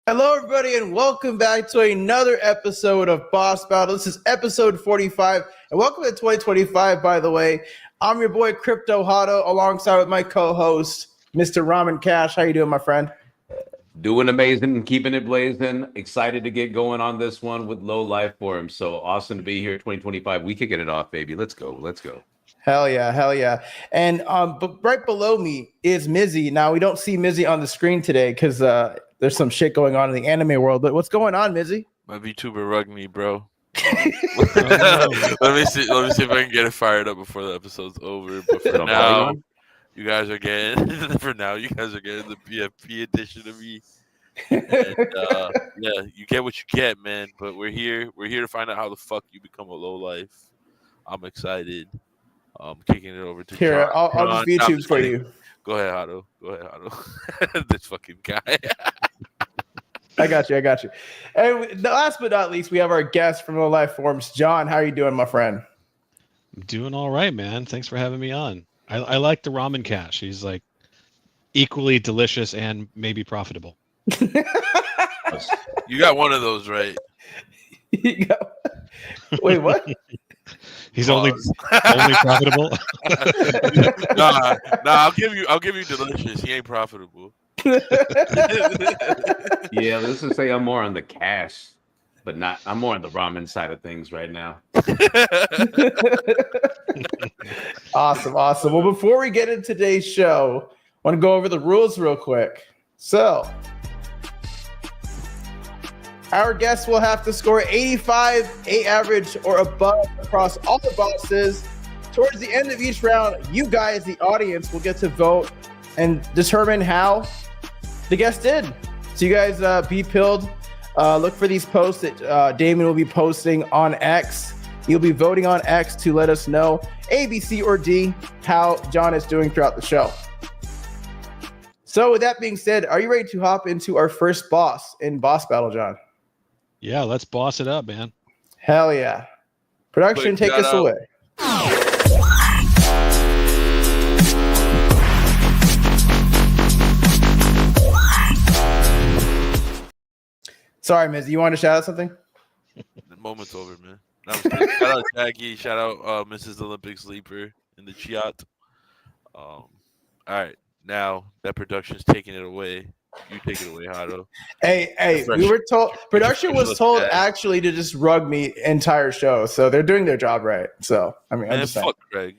Hello, everybody, and welcome back to another episode of Boss Battle. This is episode 45, and welcome to 2025, by the way. I'm your boy, Crypto Hotto, alongside with my co-host, Mr. Ramen Cash. How you doing, my friend? Doing amazing, keeping it blazing. Excited to get going on this one with Low Life Form. So awesome to be here, 2025. We kicking it off, baby. Let's go. Hell yeah. And but right below me is Mizzy. Now, we don't see Mizzy on the screen today because there's some shit going on in the anime world. But what's going on, Mizzy? My VTuber rugged me, bro. Let me see if I can get it fired up before the episode's over. But for now, you guys are getting the PFP edition of me. And, yeah, you get what you get, man. But we're here to find out how the fuck you become a low life. I'm excited. Kicking it over to here. John. I'll just VTube for you. Go ahead, Hotto. This fucking guy. I got you. And last but not least, we have our guest from Low Life Forms. John, how are you doing, my friend? I'm doing all right, man. Thanks for having me on. I like the ramen cash. He's like equally delicious and maybe profitable. You got one of those, right? Wait, what? He's only profitable. Nah, I'll give you delicious. He ain't profitable. Yeah, let's just say I'm more on the cash, but I'm more on the ramen side of things right now. Awesome. Well, before we get into today's show, I want to go over the rules real quick. So, our guests will have to score 85, 8 average, or above across all the bosses. Towards the end of each round, you guys, the audience, will get to vote and determine how the guest did. So you guys be pilled. Look for these posts that Damon will be posting on X. You'll be voting on X to let us know A, B, C, or D how John is doing throughout the show. So with that being said, are you ready to hop into our first boss in Boss Battle, John? Yeah, let's boss it up, man. Hell yeah. Production, take us away. Sorry, Miz, you want to shout out something? The moment's over, man. Shout out Jackie. Shout out Mrs. Olympic Sleeper in the chat. All right, now that production's taking it away. You take it away, Hotto. Hey, we were told production was told actually to just rug me entire show, so they're doing their job right. So I mean, I'm just saying. Fuck Greg.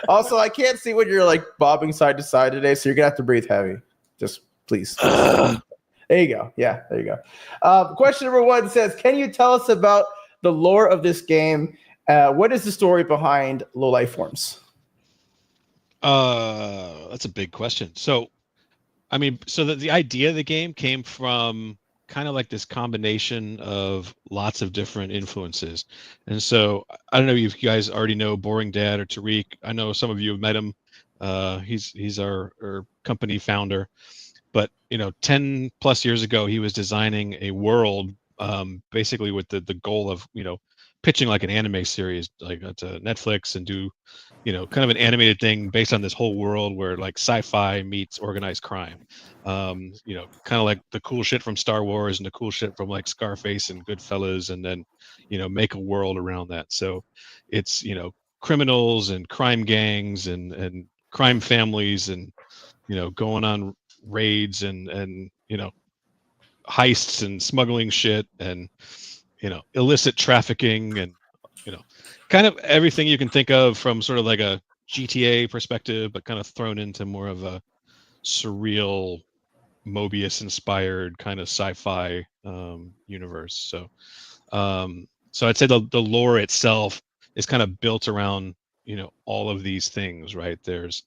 Also, I can't see when you're like bobbing side to side today, so you're gonna have to breathe heavy. Just please. There you go. Yeah, there you go. Question number 1 says, can you tell us about the lore of this game? What is the story behind Low Life Forms? That's a big question. So the idea of the game came from kind of like this combination of lots of different influences. And so I don't know if you guys already know Boring Dad or Tariq. I know some of you have met him. He's our company founder. But 10 plus years ago, he was designing a world, basically with the goal of pitching like an anime series, like to Netflix, and do kind of an animated thing based on this whole world where like sci-fi meets organized crime. Kind of like the cool shit from Star Wars and the cool shit from like Scarface and Goodfellas, and then make a world around that. So it's criminals and crime gangs and crime families and going on raids and heists and smuggling shit and illicit trafficking and kind of everything you can think of from sort of like a GTA perspective, but kind of thrown into more of a surreal Mobius inspired kind of sci-fi universe. So I'd say the lore itself is kind of built around all of these things, right? There's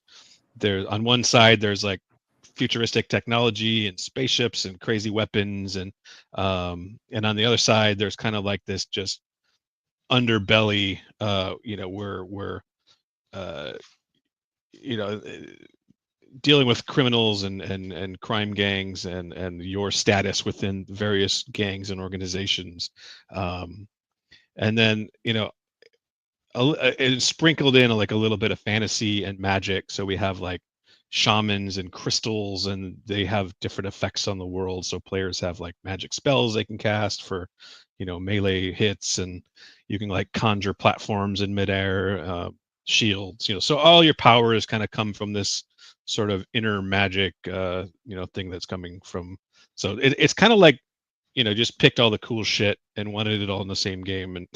on one side there's like futuristic technology and spaceships and crazy weapons, and on the other side there's kind of like this just underbelly, where dealing with criminals and crime gangs and your status within various gangs and organizations, and then it's sprinkled in like a little bit of fantasy and magic. So we have like shamans and crystals, and they have different effects on the world. So players have like magic spells they can cast for, melee hits, and you can like conjure platforms in midair, shields. So all your powers kind of come from this sort of inner magic, thing that's coming from. So it's kind of like, just picked all the cool shit and wanted it all in the same game. And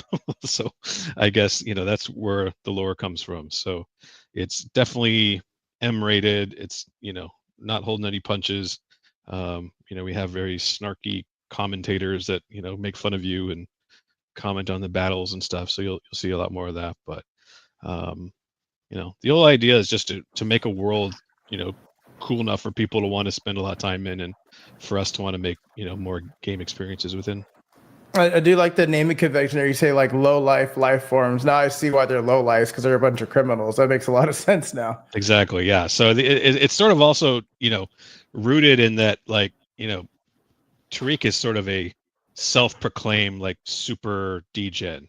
so I guess, that's where the lore comes from. So it's definitely M-rated. It's, not holding any punches. We have very snarky commentators that, make fun of you and comment on the battles and stuff. So you'll see a lot more of that. But, the whole idea is just to make a world, cool enough for people to want to spend a lot of time in, and for us to want to make more game experiences within. I do like the naming convention there. You say like low life forms. Now I see why they're low lives, because they're a bunch of criminals. That makes a lot of sense now. Exactly. Yeah. So it's sort of also rooted in that, like, Tariq is sort of a self-proclaimed like super degen.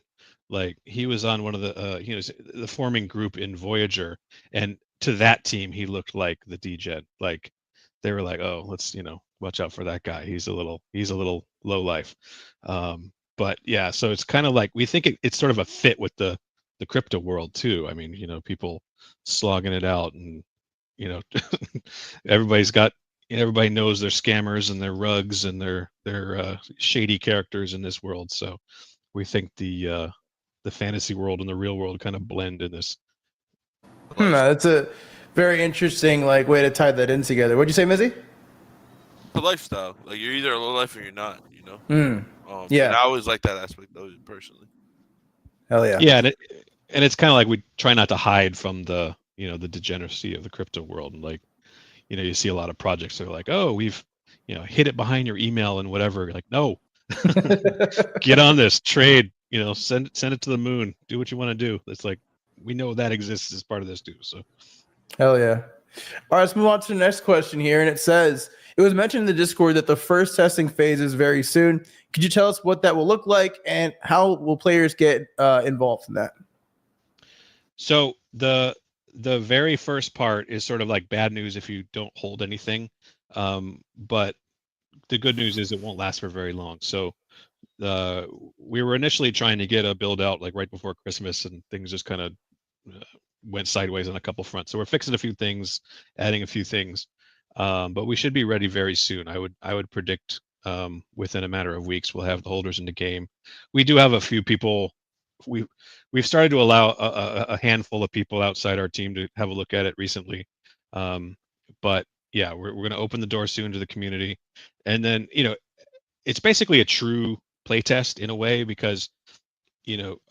Like he was on one of the forming group in Voyager, and to that team he looked like the degen. Like they were like, oh, let's watch out for that guy. He's a little low life. But yeah, so it's kind of like we think it's sort of a fit with the crypto world too. I mean, people slogging it out, and everybody knows they're scammers and they're rugs and they're shady characters in this world. So we think the fantasy world and the real world kind of blend in this. That's a very interesting way to tie that in together. What'd you say, Mizzy? The lifestyle, like you're either a low life or you're not. Yeah. And I always like that aspect of it personally. Hell yeah. Yeah, and it's kind of like we try not to hide from the the degeneracy of the crypto world, and like you see a lot of projects that are like, oh, we've hid it behind your email and whatever. Like, no, get on this, trade. Send it to the moon. Do what you want to do. It's like we know that exists as part of this too. So, hell yeah. All right, let's move on to the next question here, and it says it was mentioned in the Discord that the first testing phase is very soon. Could you tell us what that will look like, and how will players get involved in that? So the very first part is sort of like bad news if you don't hold anything, but the good news is it won't last for very long. So we were initially trying to get a build out like right before Christmas, and things just kind of went sideways on a couple fronts. So we're fixing a few things, adding a few things, but we should be ready very soon. I would predict within a matter of weeks we'll have the holders in the game. We do have a few people. We've started to allow a handful of people outside our team to have a look at it recently, but yeah, we're going to open the door soon to the community, and then it's basically a true play test in a way, because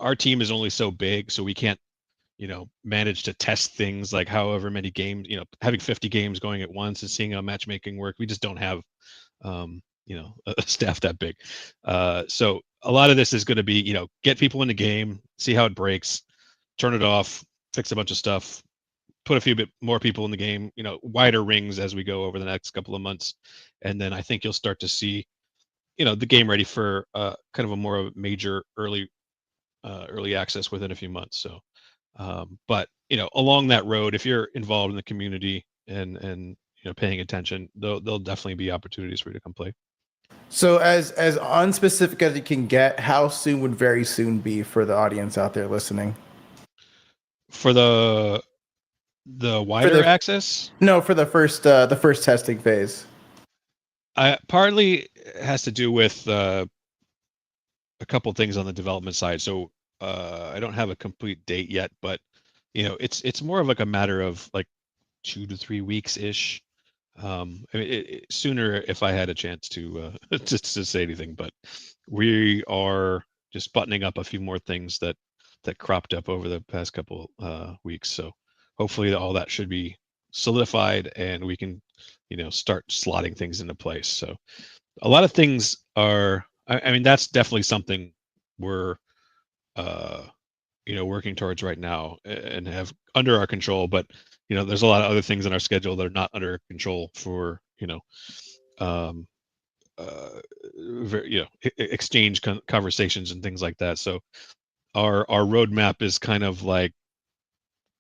our team is only so big, so we can't manage to test things like however many games, having 50 games going at once and seeing how matchmaking work. We just don't have a staff that big. So a lot of this is going to be, get people in the game, see how it breaks, turn it off, fix a bunch of stuff, put a few bit more people in the game, wider rings as we go over the next couple of months. And then I think you'll start to see, the game ready for kind of a more major early access within a few months. So, but along that road, if you're involved in the community and paying attention, there'll definitely be opportunities for you to come play. So as unspecific as you can get, how soon would very soon be for the audience out there listening? For the wider access? No, for the first testing phase. Partly has to do with a couple things on the development side. So I don't have a complete date yet, but it's more of like a matter of like 2 to 3 weeks ish. I mean, sooner if I had a chance to just to say anything, but we are just buttoning up a few more things that cropped up over the past couple weeks. So hopefully all that should be solidified, and we can start slotting things into place. So a lot of things are, I mean, that's definitely something we're working towards right now and have under our control. But there's a lot of other things in our schedule that are not under control for exchange conversations and things like that. So our roadmap is kind of like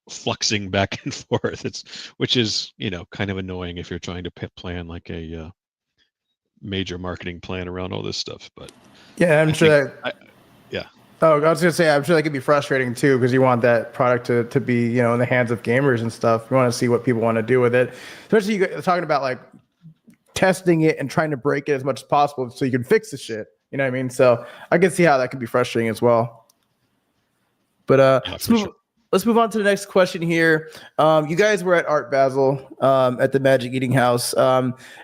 fluxing back and forth. Which is kind of annoying if you're trying to plan like a major marketing plan around all this stuff. But yeah, I'm sure yeah. Oh, I was gonna say, I'm sure that could be frustrating too, because you want that product to be, in the hands of gamers and stuff. You want to see what people want to do with it, especially you talking about like testing it and trying to break it as much as possible so you can fix the shit. You know what I mean? So I can see how that could be frustrating as well. But let's move on to the next question here. You guys were at Art Basel at the Magic Eating House.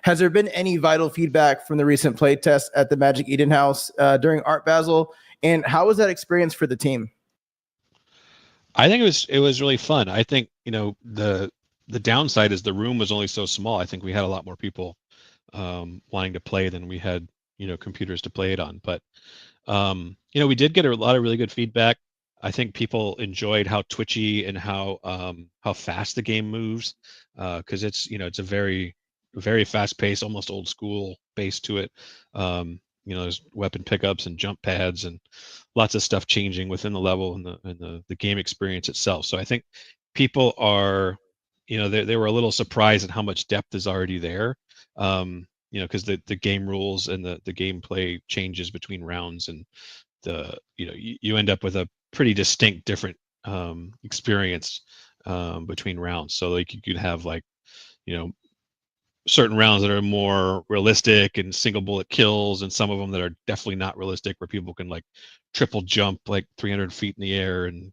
Has there been any vital feedback from the recent playtest at the Magic Eating House during Art Basel? And how was that experience for the team? I think it was really fun. I think the downside is the room was only so small. I think we had a lot more people wanting to play than we had computers to play it on. But we did get a lot of really good feedback. I think people enjoyed how twitchy and how fast the game moves, because it's a very, very fast pace, almost old school base to it. There's weapon pickups and jump pads and lots of stuff changing within the level and the game experience itself. So I think people are, they were a little surprised at how much depth is already there. Because the game rules and the gameplay changes between rounds, and you end up with a pretty distinct different experience between rounds. So like you could have certain rounds that are more realistic and single bullet kills, and some of them that are definitely not realistic, where people can like triple jump like 300 feet in the air and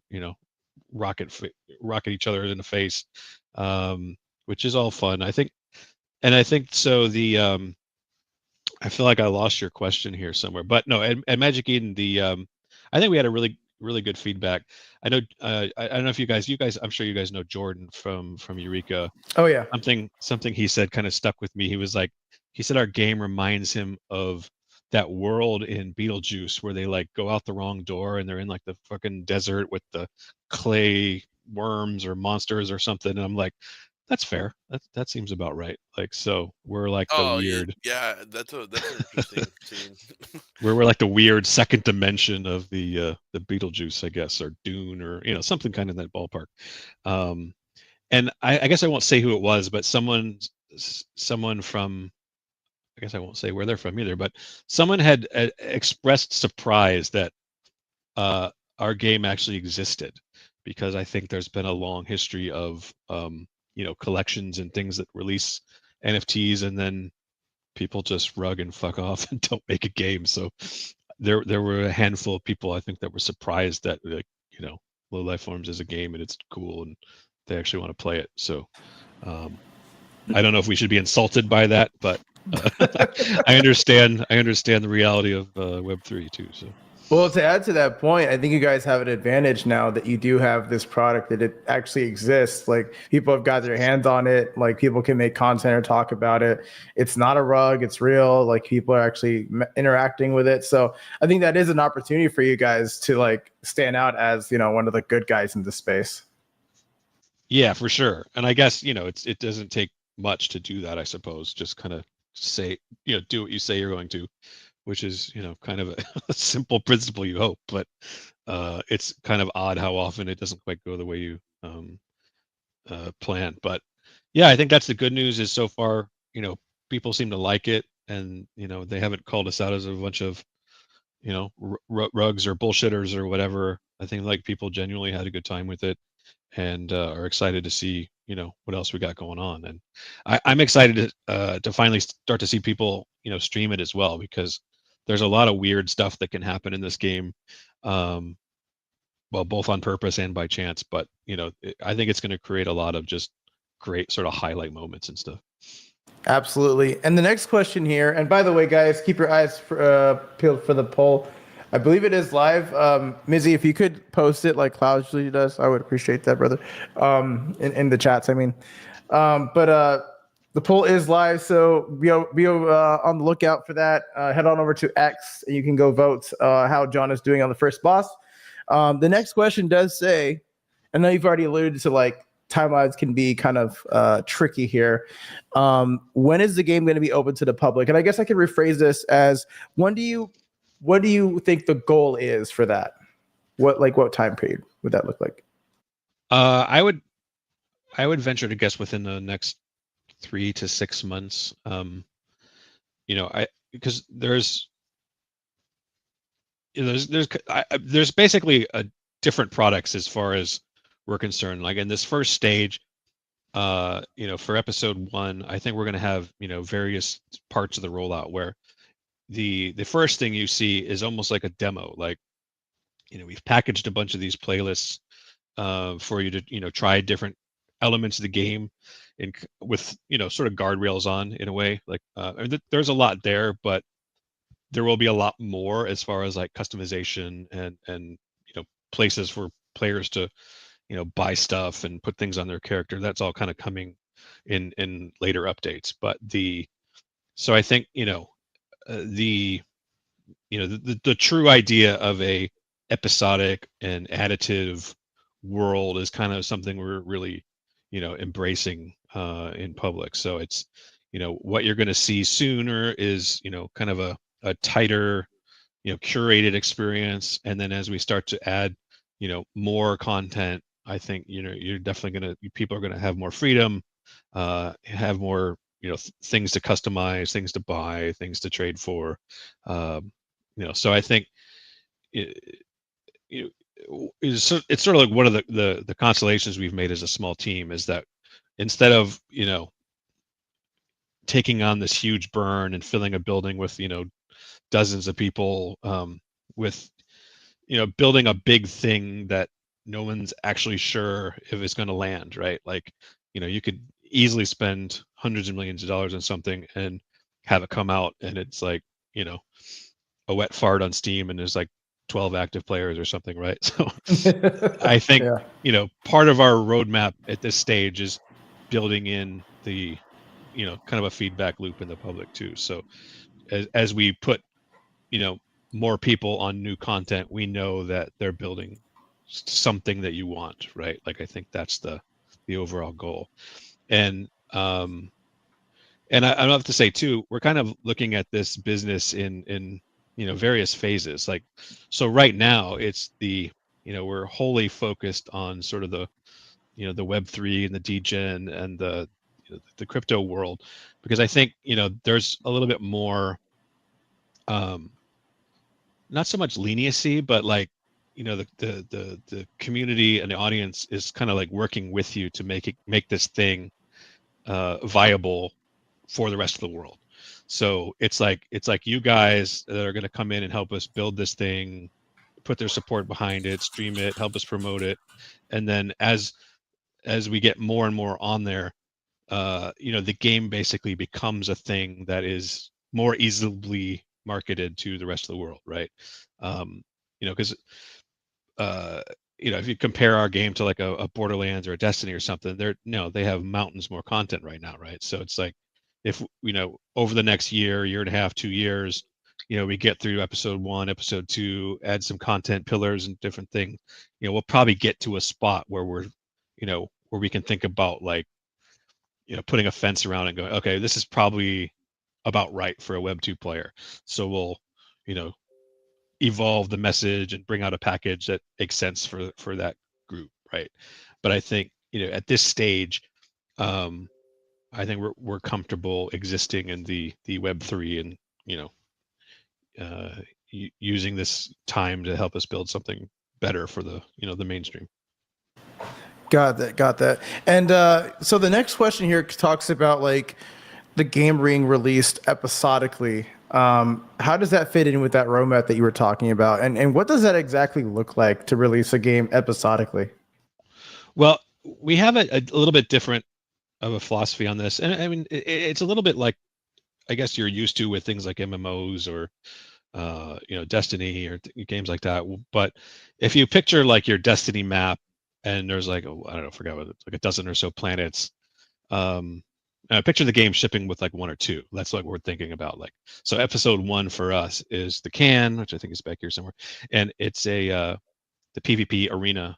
rocket each other in the face, which is all fun. I think so. I feel like I lost your question here somewhere, but no, at Magic Eden, I think we had a really, really good feedback. I know, I don't know if you guys, I'm sure you guys know Jordan from Eureka. Oh yeah. Something he said kind of stuck with me. He said our game reminds him of that world in Beetlejuice where they like go out the wrong door and they're in like the fucking desert with the clay worms or monsters or something. And I'm like, that's fair. That seems about right. Like, so we're like the weird. Yeah, that's an interesting scene. We're like the weird second dimension of the Beetlejuice, I guess, or Dune, or something kind of in that ballpark. And I guess I won't say who it was, but someone from, I guess I won't say where they're from either, but someone had expressed surprise that our game actually existed, because I think there's been a long history of collections and things that release NFTs and then people just rug and fuck off and don't make a game. So there were a handful of people, I think, that were surprised that Low Life Forms is a game and it's cool and they actually want to play it. So I don't know if we should be insulted by that, but I understand the reality of Web3 too. So. Well, to add to that point, I think you guys have an advantage now that you do have this product, that it actually exists. Like, people have got their hands on it. Like, people can make content or talk about it. It's not a rug. It's real. Like, people are actually interacting with it. So I think that is an opportunity for you guys to like stand out as, one of the good guys in the space. Yeah, for sure. And I guess, it doesn't take much to do that, I suppose. Just kind of say, do what you say you're going to, which is, kind of a simple principle, you hope, but it's kind of odd how often it doesn't quite go the way you plan. But yeah, I think that's the good news, is so far, people seem to like it, and, they haven't called us out as a bunch of, rugs or bullshitters or whatever. I think like people genuinely had a good time with it and are excited to see, what else we got going on. And I'm excited to finally start to see people, stream it as well, because there's a lot of weird stuff that can happen in this game, well, both on purpose and by chance. But I think it's going to create a lot of just great sort of highlight moments and stuff. Absolutely. And the next question here, and by the way, guys, keep your eyes peeled for the poll. I believe it is live. Mizzy, if you could post it like Cloud usually does, I would appreciate that, brother. In the chats, I mean. But the poll is live, so be on the lookout for that. Head on over to X, and you can go vote how John is doing on the first boss. The next question does say, I know you've already alluded to like timelines can be kind of tricky here. When is the game going to be open to the public? And I guess I could rephrase this as, what do you think the goal is for that? What time period would that look like? I would venture to guess within the next 3 to 6 months. Because there's basically a different products as far as we're concerned. Like in this first stage, for episode 1, I think we're going to have various parts of the rollout where the first thing you see is almost like a demo. Like we've packaged a bunch of these playlists for you to try different elements of the game with sort of guardrails on in a way. Like there's a lot there, but there will be a lot more as far as like customization and places for players to buy stuff and put things on their character. That's all kind of coming in later updates. But so I think the true idea of a episodic and additive world is kind of something we're really embracing in public. So it's what you're going to see sooner is kind of a tighter curated experience, and then as we start to add more content, I think you're definitely people are going to have more freedom, have more things to customize, things to buy, things to trade for. So I think it's sort of like one of the constellations we've made as a small team is that instead of taking on this huge burn and filling a building with dozens of people, with building a big thing that no one's actually sure if it's going to land, right? Like you could easily spend hundreds of millions of dollars on something and have it come out and it's like a wet fart on Steam and there's like 12 active players or something, right? So I think part of our roadmap at this stage is building in the kind of a feedback loop in the public too. So as we put more people on new content, we know that they're building something that you want, right? Like I think that's the overall goal. And I have to say too, we're kind of looking at this business in various phases. Like, so right now it's we're wholly focused on sort of the Web3 and the degen and the crypto world, because I think there's a little bit more not so much leniency, but like the community and the audience is kind of like working with you to make this thing viable for the rest of the world. So it's like you guys that are going to come in and help us build this thing, put their support behind it, stream it, help us promote it, and then as we get more and more on there, the game basically becomes a thing that is more easily marketed to the rest of the world, right? Because if you compare our game to like a Borderlands or a Destiny or something, they have mountains more content right now, right? So it's like if over the next year and a half, 2 years, we get through episode 1, episode 2, add some content pillars and different things, we'll probably get to a spot where we're where we can think about like putting a fence around and going, okay, this is probably about right for a Web 2 player. So we'll evolve the message and bring out a package that makes sense for that group, right? But I think at this stage, I think we're comfortable existing in the Web3 and using this time to help us build something better for the the mainstream. Got that. And so the next question here talks about like the game being released episodically. How does that fit in with that roadmap that you were talking about? And what does that exactly look like to release a game episodically? Well, we have a little bit different of a philosophy on this. And I mean, it's a little bit like, I guess you're used to with things like MMOs or, Destiny or games like that. But if you picture like your Destiny map and there's like, I don't know, forgot what it's like a dozen or so planets. Picture the game shipping with like 1 or 2. That's what we're thinking about. Like, so episode 1 for us is the can, which I think is back here somewhere. And it's the PvP arena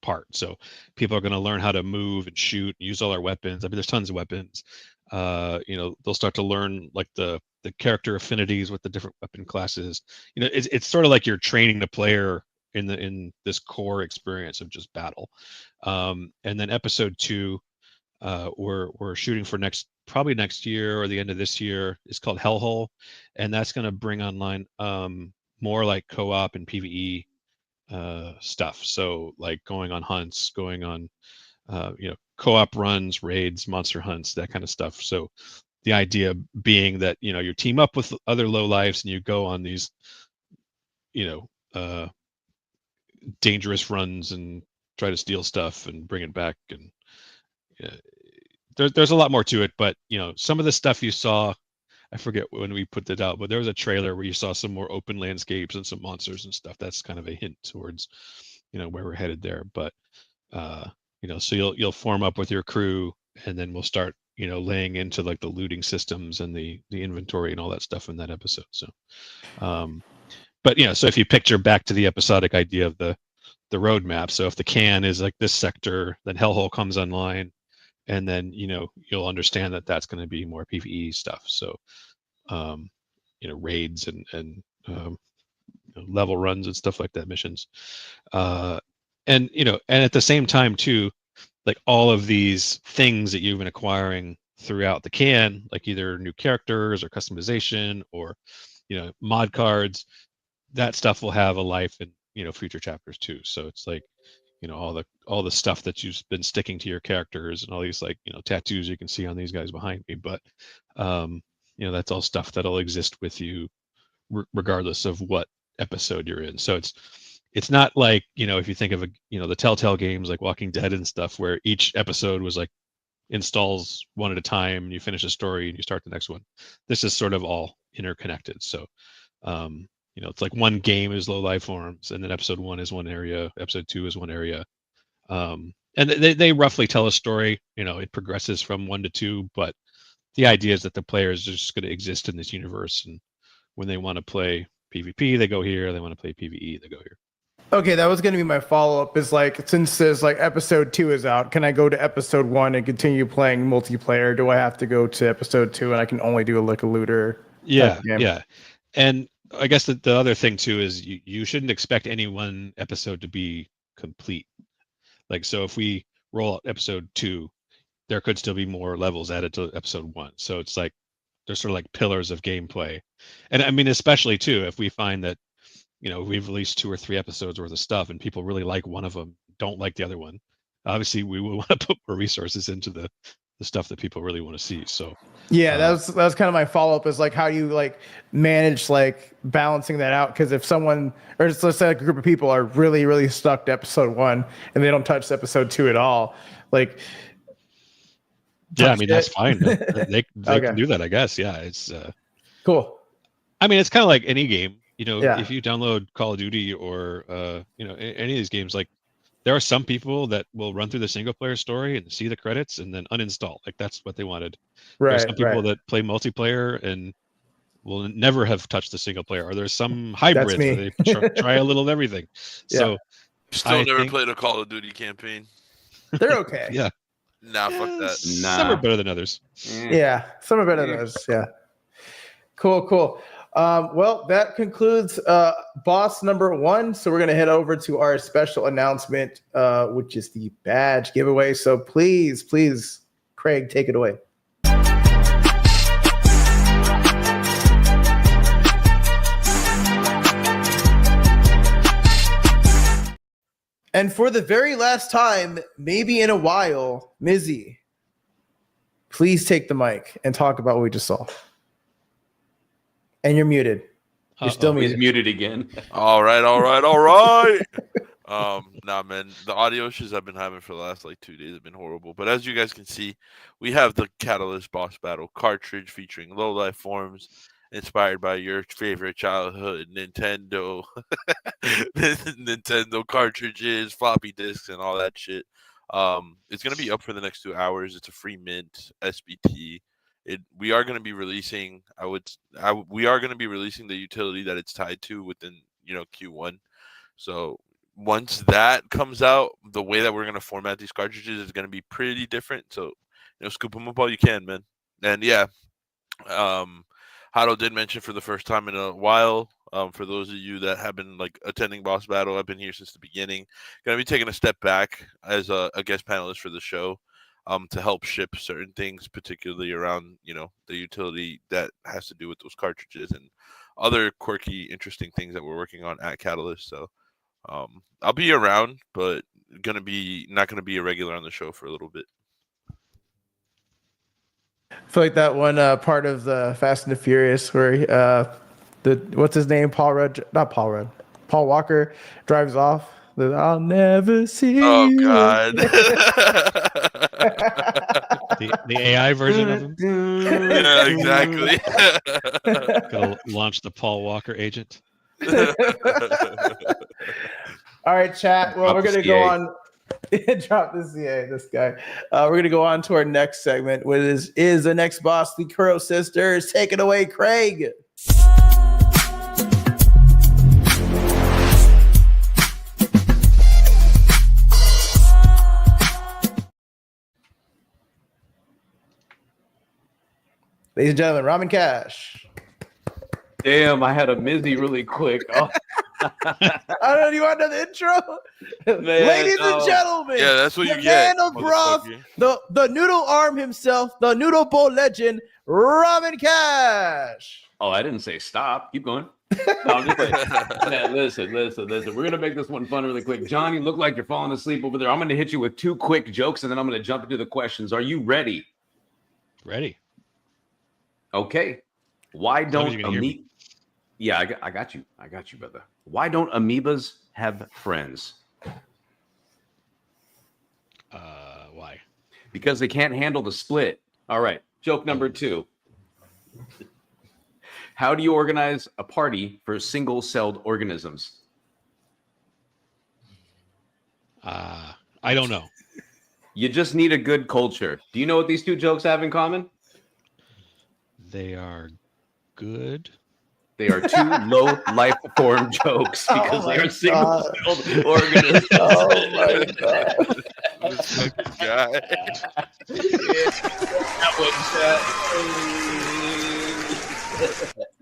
part. So people are going to learn how to move and shoot and use all our weapons. I mean, there's tons of weapons. They'll start to learn like the character affinities with the different weapon classes. It's sort of like you're training the player in this core experience of just battle. And then episode 2, we're shooting for probably next year or the end of this year. It's called Hellhole, and that's going to bring online more like co-op and PvE stuff. So like going on hunts, going on co-op runs, raids, monster hunts, that kind of stuff. So the idea being that you team up with other low lives and you go on these dangerous runs and try to steal stuff and bring it back. And there's a lot more to it, but some of the stuff you saw, I forget when we put that out, but there was a trailer where you saw some more open landscapes and some monsters and stuff. That's kind of a hint towards where we're headed there. But so you'll form up with your crew, and then we'll start laying into like the looting systems and the inventory and all that stuff in that episode. So but so if you picture back to the episodic idea of the roadmap, so if the can is like this sector, then Hellhole comes online, and then you'll understand that that's going to be more PvE stuff. So raids and level runs and stuff like that, missions, and at the same time too, like all of these things that you've been acquiring throughout the can, like either new characters or customization or mod cards, that stuff will have a life in future chapters too. So it's like all the stuff that you've been sticking to your characters and all these like tattoos you can see on these guys behind me, but that's all stuff that'll exist with you regardless of what episode you're in. So it's not like if you think of the Telltale games like Walking Dead and stuff, where each episode was like installs one at a time and you finish a story and you start the next one. This is sort of all interconnected. So it's like one game is Low Life Forms, and then episode 1 is one area, episode 2 is one area, and they roughly tell a story. It progresses from 1 to 2, but the idea is that the players are just going to exist in this universe, and when they want to play PvP, they go here. They want to play PvE, they go here. Okay, that was going to be my follow-up, is like, since there's like episode 2 is out, can I go to episode 1 and continue playing multiplayer? Do I have to go to episode 2 and I can only do like a looter? Yeah. And I guess the other thing too is you shouldn't expect any one episode to be complete. Like, so if we roll out episode 2, there could still be more levels added to episode 1. So it's like there's sort of like pillars of gameplay. And I mean, especially too, if we find that we've released 2 or 3 episodes worth of stuff and people really like one of them, don't like the other one, obviously we will want to put more resources into the stuff that people really want to see. So yeah, that was kind of my follow-up, is like, how do you like manage like balancing that out? Because if someone, or let's say like a group of people are really, really stuck to episode 1 and they don't touch episode 2 at all, like, yeah, I mean, that's fine. They can do that, I guess. Yeah, it's cool. I mean, it's kind of like any game. Yeah. If you download Call of Duty or any of these games, like there are some people that will run through the single player story and see the credits and then uninstall. Like that's what they wanted. Right. There's some people that play multiplayer and will never have touched the single player. Or there's some hybrids where they try a little of everything. Yeah. So Still never played a Call of Duty campaign. They're okay. Yeah. Nah, fuck that. Some are better than others. Yeah, some are better than others. Yeah. Cool. Well, that concludes boss number 1. So we're going to head over to our special announcement, which is the badge giveaway. So please, Craig, take it away. And for the very last time, maybe in a while, Mizzy, please take the mic and talk about what we just saw. And you're muted. You're still muted. He's muted again. All right. Nah, man, the audio issues I've been having for the last like 2 days have been horrible. But as you guys can see, we have the Catalyst Boss Battle cartridge featuring Low Life Forms, inspired by your favorite childhood Nintendo, Nintendo cartridges, floppy disks, and all that shit. It's gonna be up for the next 2 hours. It's a free mint SBT. We are going to be releasing. We are going to be releasing the utility that it's tied to within Q1. So once that comes out, the way that we're going to format these cartridges is going to be pretty different. So scoop them up all you can, man. And yeah, Hado did mention for the first time in a while For those of you that have been like attending Boss Battle, I've been here since the beginning. Gonna be taking a step back as a guest panelist for the show, to help ship certain things, particularly around the utility that has to do with those cartridges and other quirky, interesting things that we're working on at Catalyst. So I'll be around, but not gonna be a regular on the show for a little bit. I feel like that one part of the Fast and the Furious where what's his name? Paul Walker drives off. I'll never see. Oh you God. The AI version of him. Yeah, exactly. Gonna launch the Paul Walker agent. All right, chat. Well, Drop we're the gonna go CA. on. Drop the CA. This guy. We're gonna go on to our next segment, which is the next boss, the Kuro sisters. Take it away, Craig. Ladies and gentlemen, Ramen Cash. Damn, I had a Mizzy really quick. Oh, I don't know. Do you want another intro? Ladies and gentlemen, Yeah, that's what the you get. man of broth, motherfucker. the noodle arm himself, the noodle bowl legend, Ramen Cash. oh, I didn't say stop. Keep going. No, I'm just like, man, listen. We're gonna make this one fun really quick. John, you look like you're falling asleep over there. I'm gonna hit you with 2 quick jokes, and then I'm gonna jump into the questions. Are you ready? Ready. Okay. Why As long as don't you can hear me. Yeah, I got you. I got you, brother. Why don't amoebas have friends? Why? Because they can't handle the split. All right. Joke number 2. How do you organize a party for single-celled organisms? I don't know. You just need a good culture. Do you know what these 2 jokes have in common? They are good. They are 2 low life form jokes because they are single-celled organisms. Oh my god! This fucking guy.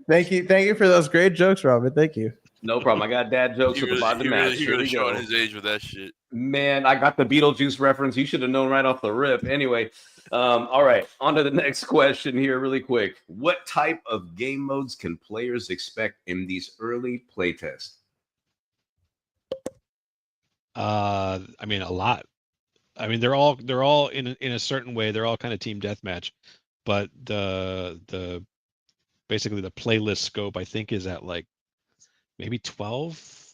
Thank you for those great jokes, Robert. Thank you. No problem. I got dad jokes He at the bottom of the match. he Here really we showing go. his age with that shit. Man, I got the Beetlejuice reference. You should have known right off the rip. Anyway, all right, on to the next question here really quick. What type of game modes can players expect in these early playtests? I mean, a lot. I mean, they're all in a certain way. They're all kind of team deathmatch, but the basically the playlist scope I think is at like maybe 12,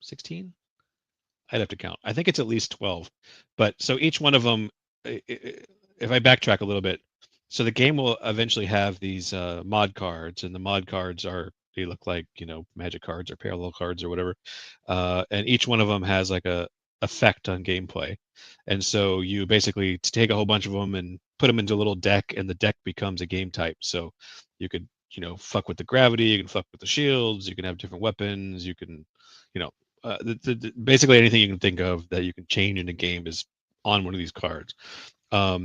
16. I'd have to count. I think it's at least 12. But so each one of them, if I backtrack a little bit, so the game will eventually have these mod cards, and the mod cards they look like magic cards or parallel cards or whatever, and each one of them has like a effect on gameplay. And so you basically take a whole bunch of them and put them into a little deck, and the deck becomes a game type. So you could fuck with the gravity, you can fuck with the shields, you can have different weapons, you can basically anything you can think of that you can change in a game is on one of these cards.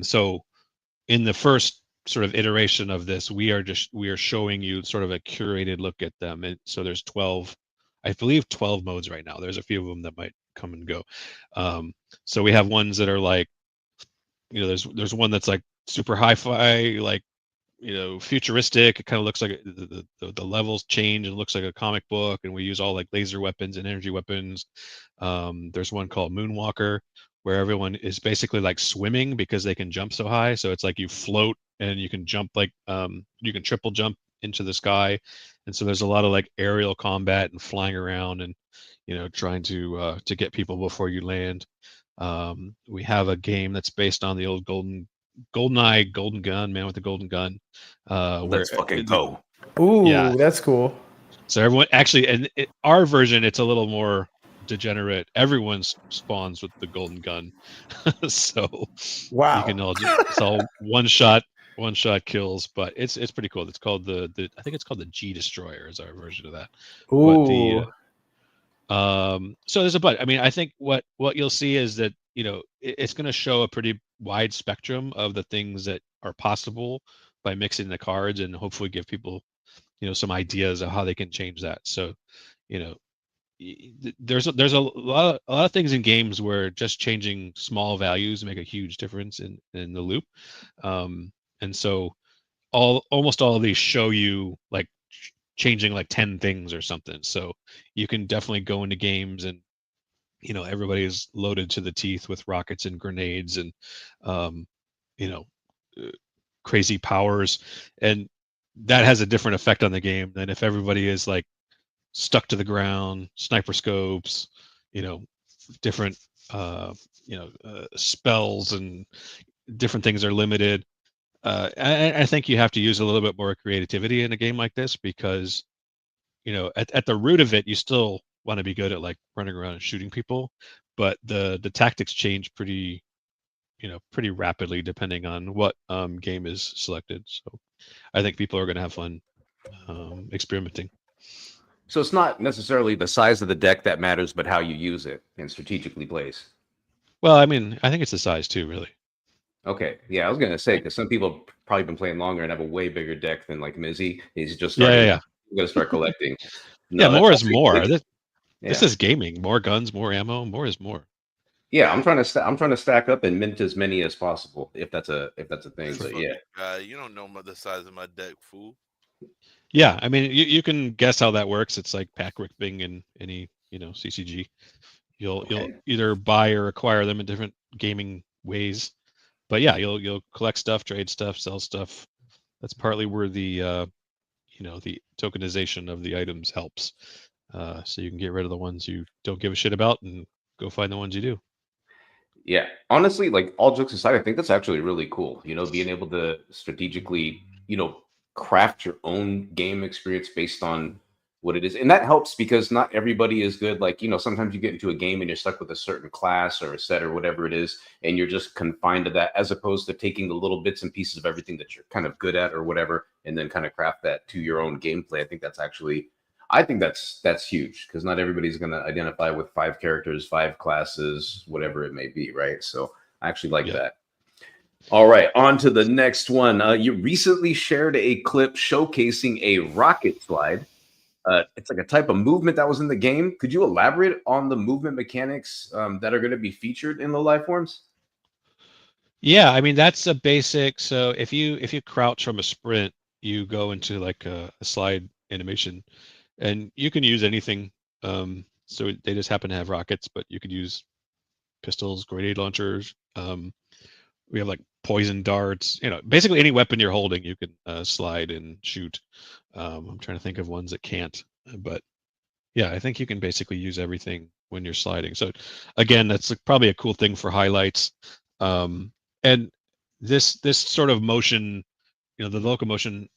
So in the first sort of iteration of this, we are showing you sort of a curated look at them. And so there's 12, I believe 12 modes right now. There's a few of them that might come and go. So we have ones that are like, there's one that's like super hi-fi, like futuristic. It kind of looks like the levels change and looks like a comic book, and we use all like laser weapons and energy weapons. There's one called Moonwalker, where everyone is basically like swimming because they can jump so high. So it's like you float and you can jump like you can triple jump into the sky. And so there's a lot of like aerial combat and flying around and trying to get people before you land. We have a game that's based on the old GoldenEye, Golden Gun, Man with the Golden Gun. Let's fucking go. Ooh, Yeah. that's cool. So everyone actually, and our version, it's a little more degenerate. Everyone spawns with the Golden Gun, so Wow. you can it's all one shot kills. But it's pretty cool. It's called the I think it's called the G Destroyer is our version of that. Ooh. But so there's a bunch. I mean, I think what you'll see is that it's going to show a pretty wide spectrum of the things that are possible by mixing the cards, and hopefully give people some ideas of how they can change that. So, you know, there's a lot of things in games where just changing small values make a huge difference in the loop. And so almost all of these show you like changing like 10 things or something. So you can definitely go into games and everybody's loaded to the teeth with rockets and grenades and you know crazy powers, and that has a different effect on the game than if everybody is like stuck to the ground, sniper scopes, different spells and different things are limited. I think you have to use a little bit more creativity in a game like this because at the root of it, you still want to be good at like running around and shooting people, but the tactics change pretty rapidly depending on what game is selected. So I think people are going to have fun experimenting. So it's not necessarily the size of the deck that matters, but how you use it and strategically place. Well, I mean, I think it's the size too, really. Okay, yeah, I was gonna say because some people have probably been playing longer and have a way bigger deck than like Mizzy. He's just starting. Yeah. You're gonna start collecting. No, more is more. Really, this is gaming. More guns, more ammo. More is more. Yeah, I'm trying to stack up and mint as many as possible if that's a thing. So yeah, you don't know the size of my deck, fool. Yeah, I mean, you can guess how that works. It's like pack ripping in any CCG. You'll either buy or acquire them in different gaming ways. But yeah, you'll collect stuff, trade stuff, sell stuff. That's partly where the the tokenization of the items helps. So you can get rid of the ones you don't give a shit about and go find the ones you do. Yeah, honestly, like all jokes aside, I think that's actually really cool. Being able to strategically, craft your own game experience based on what it is. And that helps because not everybody is good. Like, sometimes you get into a game and you're stuck with a certain class or a set or whatever it is, and you're just confined to that, as opposed to taking the little bits and pieces of everything that you're kind of good at or whatever, and then kind of craft that to your own gameplay. I think that's huge because not everybody's going to identify with 5 characters, 5 classes, whatever it may be, right? So I actually like that. All right, on to the next one. You recently shared a clip showcasing a rocket slide. It's like a type of movement that was in the game. Could you elaborate on the movement mechanics that are going to be featured in the life forms? Yeah, I mean that's a basic. So if you crouch from a sprint, you go into like a slide animation, and you can use anything. So they just happen to have rockets, but you could use pistols, grenade launchers. We have like poison darts. Basically any weapon you're holding, you can slide and shoot. I'm trying to think of ones that can't, but yeah, I think you can basically use everything when you're sliding. So again, that's probably a cool thing for highlights. And this sort of motion, the locomotion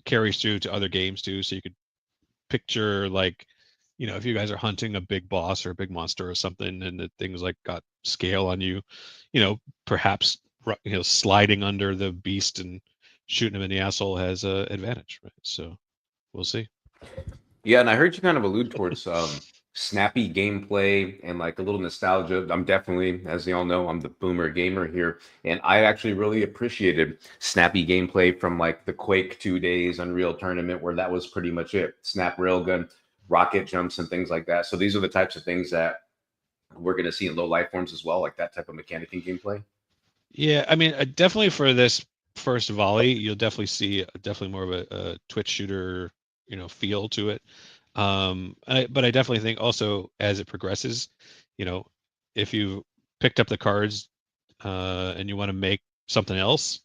carries through to other games too. So you could picture like, if you guys are hunting a big boss or a big monster or something, and the things like got scale on you, perhaps sliding under the beast and shooting him in the asshole has a advantage, right? So we'll see. Yeah, and I heard you kind of allude towards snappy gameplay and like a little nostalgia. I'm definitely, as you all know, I'm the boomer gamer here, and I actually really appreciated snappy gameplay from like the Quake 2 days, Unreal Tournament, where that was pretty much it. Snap railgun, rocket jumps, and things like that. So these are the types of things that we're going to see in low life forms as well, like that type of mechanic in gameplay. Yeah, I mean, definitely for this first volley, you'll definitely see definitely more of a Twitch shooter, feel to it. But I definitely think also as it progresses, if you picked up the cards and you want to make something else,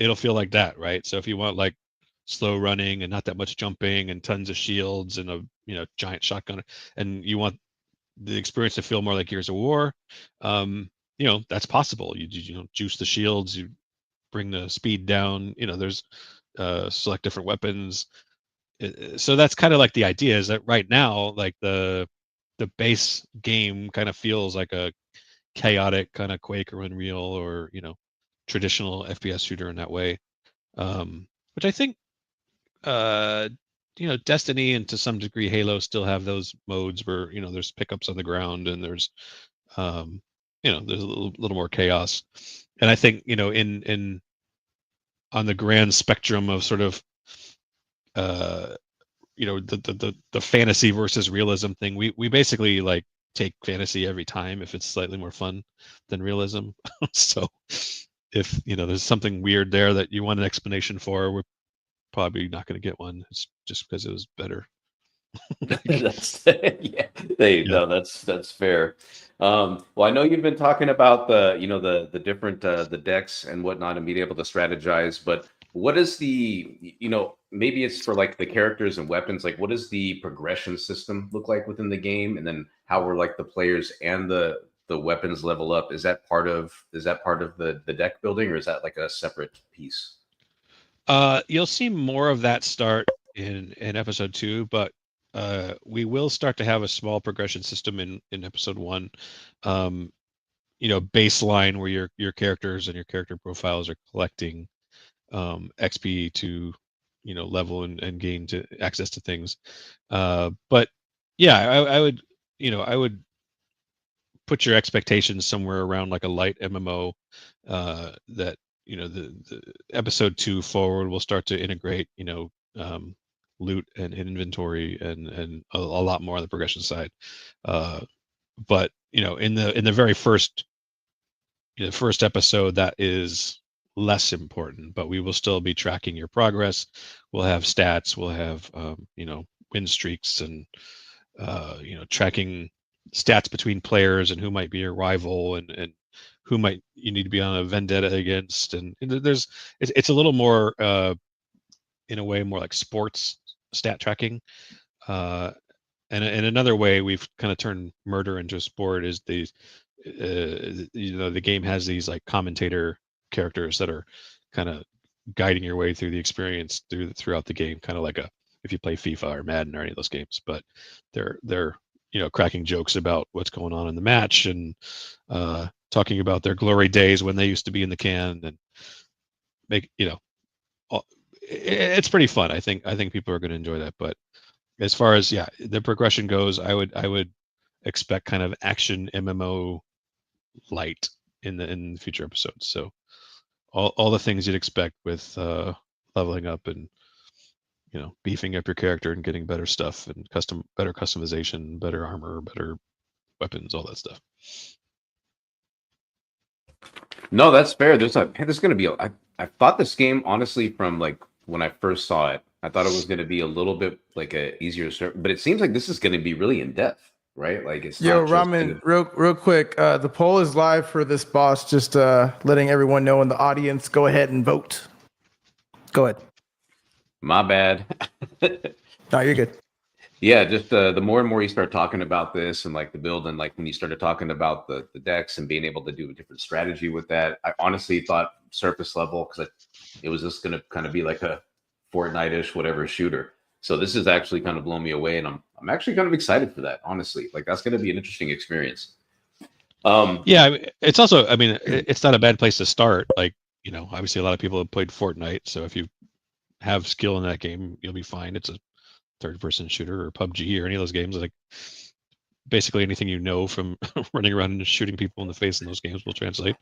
it'll feel like that, right? So if you want like slow running and not that much jumping and tons of shields and a giant shotgun, and you want the experience to feel more like Gears of War, that's possible. You juice the shields, you bring the speed down. There's select different weapons. So that's kind of like the idea is that right now, like the base game kind of feels like a chaotic kind of Quake or Unreal or traditional FPS shooter in that way, which I think Destiny and to some degree Halo still have those modes where there's pickups on the ground and there's there's a little more chaos. And I think in on the grand spectrum of sort of the fantasy versus realism thing. We basically like take fantasy every time if it's slightly more fun than realism. So if there's something weird there that you want an explanation for, we're probably not going to get one. It's just because it was better. That's no, that's fair. Well, I know you've been talking about the different the decks and whatnot and being able to strategize, but what is the maybe it's for like the characters and weapons, like what does the progression system look like within the game, and then how were like the players and the weapons level up? Is that part of the deck building, or is that like a separate piece? You'll see more of that start in episode 2, but we will start to have a small progression system in episode 1. Baseline where your characters and your character profiles are collecting XP to level and gain to access to things. But yeah, I would put your expectations somewhere around like a light MMO that the episode 2 forward will start to integrate loot and inventory and a lot more on the progression side. But in the very first episode, that is less important, but we will still be tracking your progress. We'll have stats, we'll have win streaks, and tracking stats between players and who might be your rival and who might you need to be on a vendetta against. And it's a little more in a way more like sports stat tracking. And another way we've kind of turned murder into a sport is these the game has these like commentator characters that are kind of guiding your way through the experience throughout the game, kind of like if you play FIFA or Madden or any of those games. But they're cracking jokes about what's going on in the match and talking about their glory days when they used to be in the can, and make it's pretty fun. I think people are going to enjoy that. But as far as the progression goes, I would expect kind of action MMO light in the future episodes. So all the things you'd expect with leveling up and beefing up your character and getting better stuff and better customization, better armor, better weapons, all that stuff. No, that's fair. There's going to be I thought this game, honestly, from like when I first saw it, I thought it was going to be a little bit like a easier serve, but it seems like this is going to be really in depth, right? Like it's Yo, Ramen, real quick, the poll is live for this boss. Just letting everyone know in the audience. Go ahead and vote. Go ahead. My bad. No, you're good. Yeah, just the more and more you start talking about this and like the build, and like when you started talking about the decks and being able to do a different strategy with that, I honestly thought surface level, because it was just going to kind of be like a Fortnite-ish whatever shooter. So this is actually kind of blown me away, and I'm actually kind of excited for that, honestly. Like that's going to be an interesting experience. Yeah, it's also, I mean, it's not a bad place to start. Like, obviously a lot of people have played Fortnite, so if you have skill in that game, you'll be fine. It's a third-person shooter, or PUBG, or any of those games. Like basically anything from running around and shooting people in the face in those games will translate.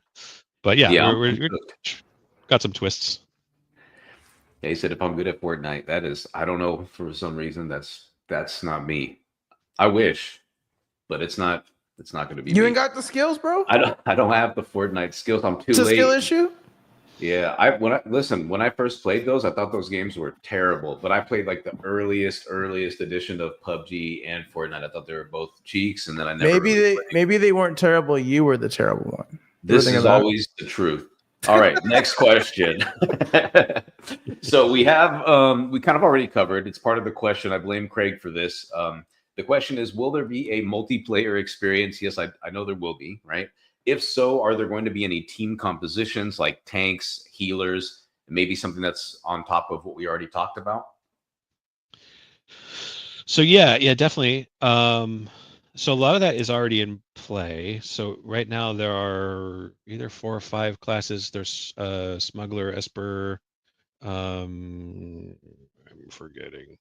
But yeah, we're got some twists. Yeah, he said if I'm good at Fortnite, that is, I don't know, for some reason that's not me. I wish, but it's not going to be. You me. ain't got the skills, bro. I don't have the Fortnite skills. I'm too late. It's a skill issue. Yeah, when I first played those, I thought those games were terrible. But I played like the earliest edition of PUBG and Fortnite. I thought they were both cheeks, and then I never. Maybe they weren't terrible. You were the terrible one. This is always the truth. All right, next question. So we have we kind of already covered. It's part of the question. I blame Craig for this. The question is, will there be a multiplayer experience? Yes, I know there will be, right? If so, are there going to be any team compositions like tanks, healers, maybe something that's on top of what we already talked about? So yeah, definitely. So a lot of that is already in play. So right now there are either 4 or 5 classes. There's Smuggler, Esper, I'm forgetting.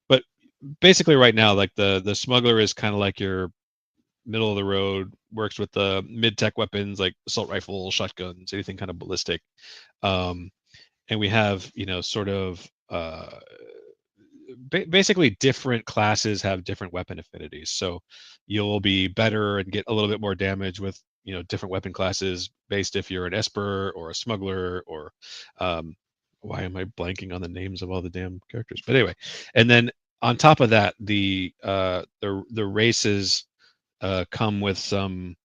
But basically right now, like the Smuggler is kind of like your middle of the road, works with the mid-tech weapons like assault rifles, shotguns, anything kind of ballistic. And we have, sort of basically different classes have different weapon affinities. So you'll be better and get a little bit more damage with different weapon classes based if you're an esper or a smuggler or why am I blanking on the names of all the damn characters? But anyway, and then on top of that, the races come with some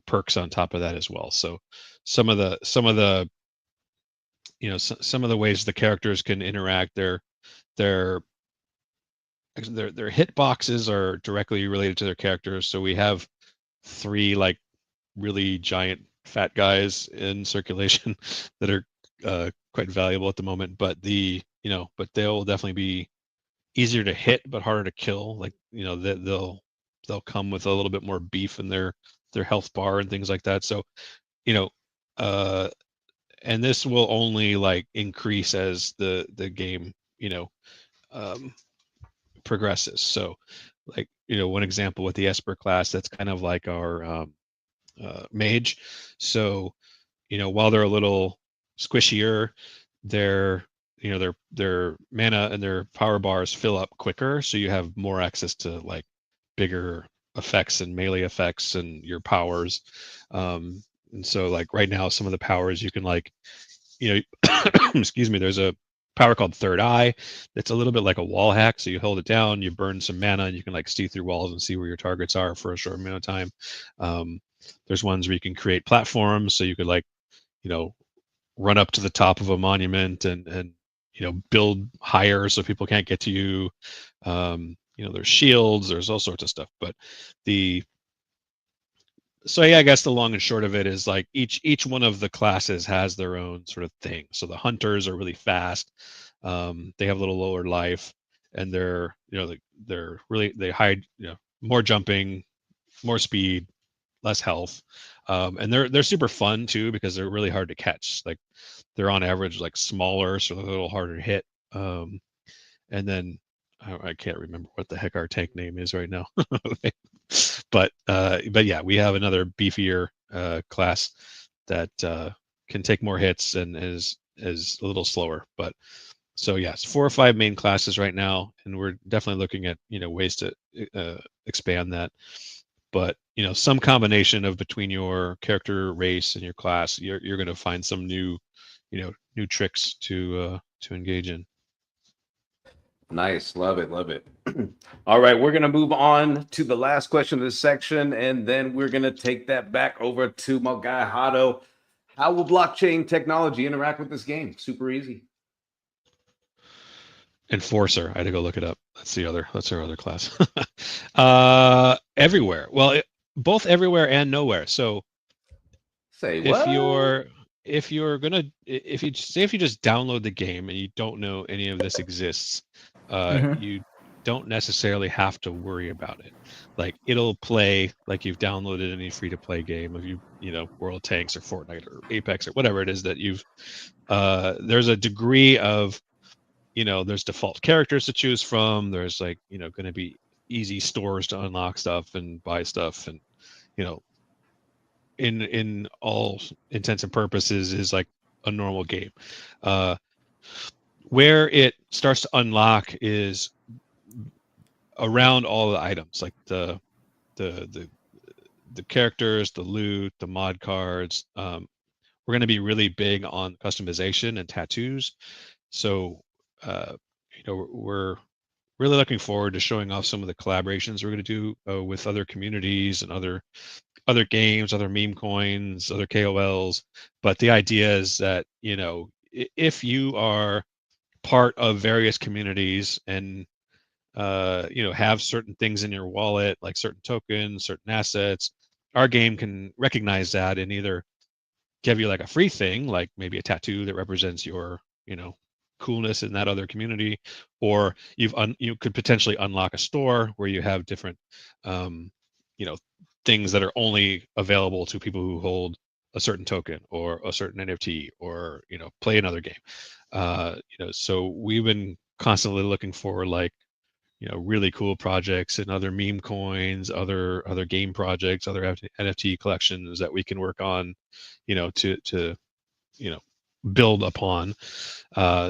perks on top of that as well. So some of the some of the ways the characters can interact, their hit boxes are directly related to their characters. So we have 3 like really giant fat guys in circulation that are quite valuable at the moment, but but they'll definitely be easier to hit but harder to kill. Like they'll come with a little bit more beef in their health bar and things like that. So and this will only like increase as the game progresses. So like one example with the Esper class, that's kind of like our mage. So while they're a little squishier, their mana and their power bars fill up quicker, so you have more access to like bigger effects and melee effects and your powers. And so like right now, some of the powers you can like excuse me, there's a power called Third Eye that's a little bit like a wall hack. So you hold it down, you burn some mana, and you can like see through walls and see where your targets are for a short amount of time. There's ones where you can create platforms, so you could like run up to the top of a monument and build higher so people can't get to you. There's shields, there's all sorts of stuff. But so yeah, I guess the long and short of it is like each one of the classes has their own sort of thing. So the hunters are really fast. They have a little lower life, and they're they hide more jumping, more speed, less health, and they're super fun too because they're really hard to catch. Like they're on average like smaller, so they're a little harder to hit. And then I can't remember what the heck our tank name is right now. But yeah, we have another beefier class that can take more hits and is a little slower. But so yes, 4 or 5 main classes right now, and we're definitely looking at ways to expand that. But some combination of between your character race and your class, you're going to find some new tricks to engage in. Nice. Love it. Love it. All right. We're going to move on to the last question of this section, and then we're going to take that back over to my guy, Hado. How will blockchain technology interact with this game? Super easy. Enforcer. I had to go look it up. That's our other class. Everywhere. Well, both everywhere and nowhere. So say what? if you just download the game and you don't know any of this exists, you don't necessarily have to worry about it. Like it'll play like you've downloaded any free-to-play game of World of Tanks or Fortnite or Apex or whatever it is that you've. There's a degree of, there's default characters to choose from. There's like going to be easy stores to unlock stuff and buy stuff, and in all intents and purposes is like a normal game. Where it starts to unlock is around all the items, like the characters, the loot, the mod cards. We're going to be really big on customization and tattoos. So we're really looking forward to showing off some of the collaborations we're going to do with other communities and other games, other meme coins, other KOLs. But the idea is that if you are part of various communities and have certain things in your wallet, like certain tokens, certain assets, our game can recognize that and either give you like a free thing, like maybe a tattoo that represents your coolness in that other community, or you could potentially unlock a store where you have different things that are only available to people who hold a certain token or a certain NFT or play another game. So we've been constantly looking for like really cool projects and other meme coins, other game projects, other NFT collections that we can work on, to build upon.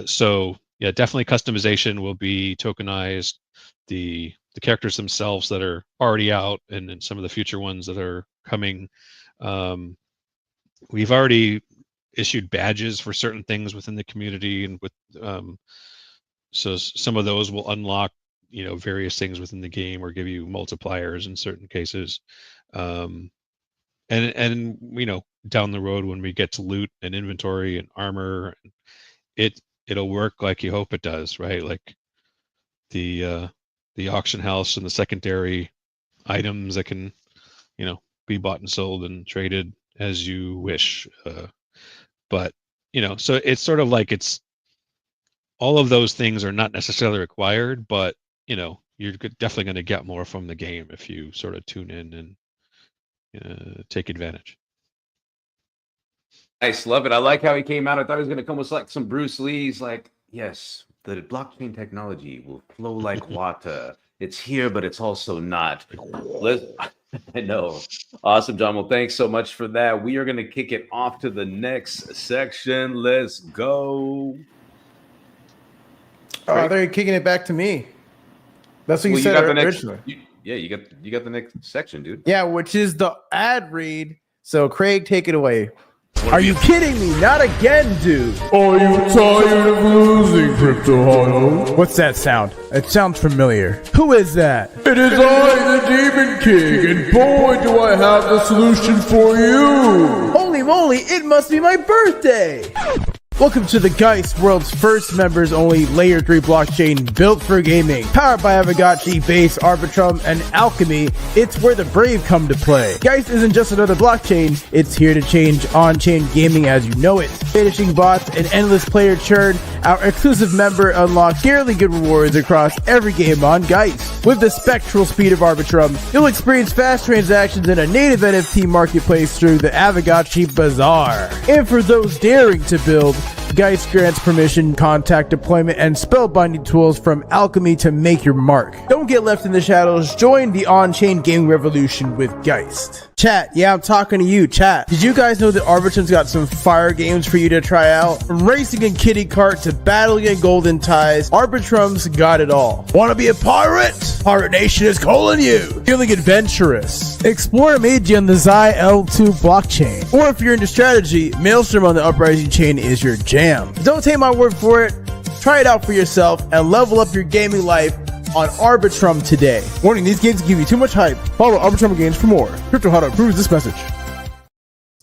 So yeah, definitely customization will be tokenized. The characters themselves that are already out, and then some of the future ones that are coming. We've already issued badges for certain things within the community, and with so some of those will unlock various things within the game or give you multipliers in certain cases. And down the road when we get to loot and inventory and armor, it'll work like you hope it does, right? Like the auction house and the secondary items that can be bought and sold and traded as you wish. But so it's sort of like it's all of those things are not necessarily required, but you're definitely going to get more from the game if you sort of tune in and take advantage. Nice, love it. I like how he came out. I thought he was going to come with like some Bruce Lee's, like, yes, the blockchain technology will flow like water. It's here, but it's also not. I know. Awesome, John. Well, thanks so much for that. We are going to kick it off to the next section. Let's go. Oh, they're kicking it back to me. That's what you said originally. You got the next section, dude. Yeah, which is the ad read. So, Craig, take it away. Are you kidding me? Not again, dude. Are you tired of losing, Crypto? What's that sound? It sounds familiar. Who is that? It is I, the Demon King, and boy, do I have the solution for you. Holy moly, it must be my birthday. Welcome to the Geist, world's first members-only Layer 3 blockchain built for gaming. Powered by Aavegotchi, Base, Arbitrum, and Alchemy, it's where the brave come to play. Geist isn't just another blockchain, it's here to change on-chain gaming as you know it. Finishing bots and endless player churn, our exclusive member unlocks scarily good rewards across every game on Geist. With the spectral speed of Arbitrum, you'll experience fast transactions in a native NFT marketplace through the Aavegotchi Bazaar. And for those daring to build, Geist grants permission, contact deployment, and spellbinding tools from Alchemy to make your mark. Don't get left in the shadows. Join the on-chain gaming revolution with Geist. Chat, yeah, I'm talking to you, chat. Did you guys know that Arbitrum's got some fire games for you to try out? From racing in kitty cart to battling in golden ties, Arbitrum's got it all. Want to be a pirate? Pirate Nation is calling you. Feeling adventurous? Explore Magi on the Xi L2 blockchain. Or if you're into strategy, Maelstrom on the Uprising chain is your jam. Don't take my word for it. Try it out for yourself and level up your gaming life on Arbitrum today. Warning, these games give you too much hype. Follow Arbitrum Games for more. Crypto Hot approves this message.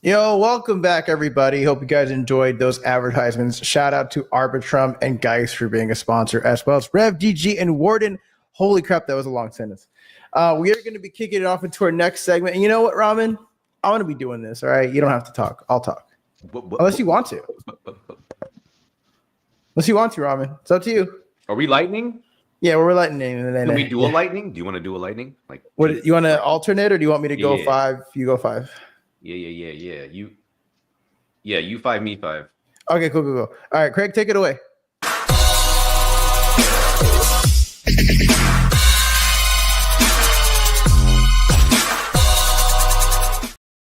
Yo, welcome back, everybody. Hope you guys enjoyed those advertisements. Shout out to Arbitrum and Geist for being a sponsor, as well as Rev, GG, and Warden. Holy crap, that was a long sentence. We are going to be kicking it off into our next segment. And you know what, Ramen? I'm going to be doing this, all right? You don't have to talk. I'll talk. Unless you want to. Unless you want to, Ramen. It's up to you. Are we lightning? Yeah, we're lightning. Can we do a lightning? Do you want to do a lightning? Like, what you want to alternate, or do you want me to go 5? You go 5. Yeah. You 5, me 5. Okay, cool. All right, Craig, take it away.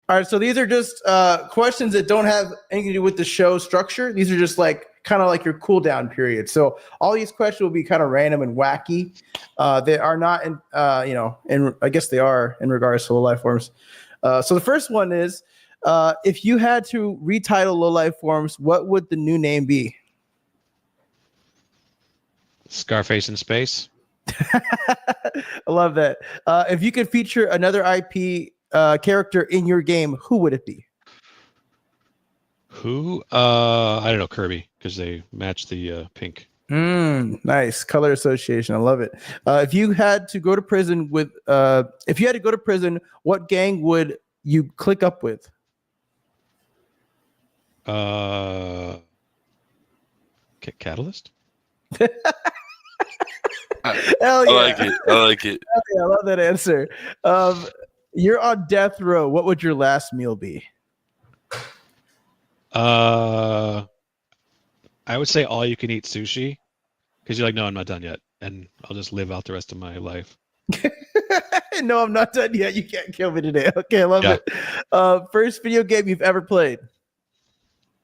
All right, so these are just questions that don't have anything to do with the show structure. These are just like kind of like your cooldown period. So all these questions will be kind of random and wacky. They are not, I guess they are in regards to low life forms. So the first one is, if you had to retitle low life forms, what would the new name be? Scarface in space. I love that. If you could feature another IP character in your game, who would it be? Who? I don't know, Kirby, because they match the pink. Nice color association. I love it. If you had to go to prison, what gang would you click up with? Catalyst. Hell yeah. I like it. Yeah, I love that answer. You're on death row. What would your last meal be? I would say all you can eat sushi, because you're like, no, I'm not done yet, and I'll just live out the rest of my life. No, I'm not done yet. You can't kill me today. Okay, I love it. First video game you've ever played?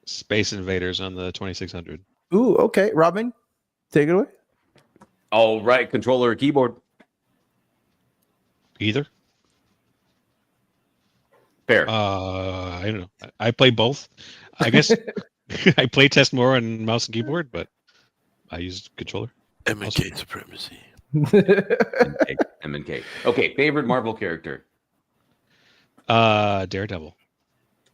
Space Invaders on the 2600. Ooh, okay. Robin? Take it away. All right, controller or keyboard? Either. Fair. I don't know. I play both. I guess I play test more on mouse and keyboard, but I use controller. M&K supremacy. M&K. Okay, favorite Marvel character? Daredevil.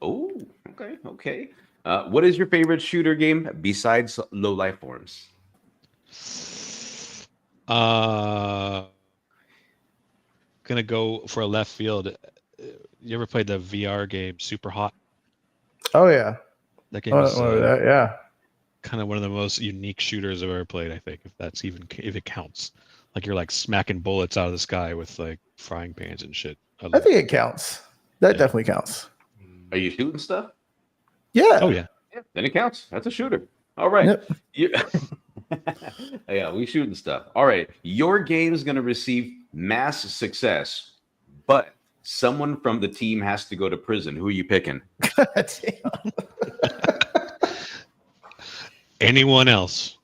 Oh, okay. What is your favorite shooter game besides Low Life Forms? Gonna go for a left field. You ever played the VR game Super Hot? Oh yeah. That game is yeah. kind of one of the most unique shooters I've ever played. I think if it counts, like you're like smacking bullets out of the sky with like frying pans and shit. I think it counts. That definitely counts. Are you shooting stuff? Yeah. Oh yeah. Yeah, then it counts. That's a shooter. All right. Yep. Yeah, we shooting stuff. All right. Your game is going to receive mass success, but someone from the team has to go to prison. Who are you picking? Anyone else?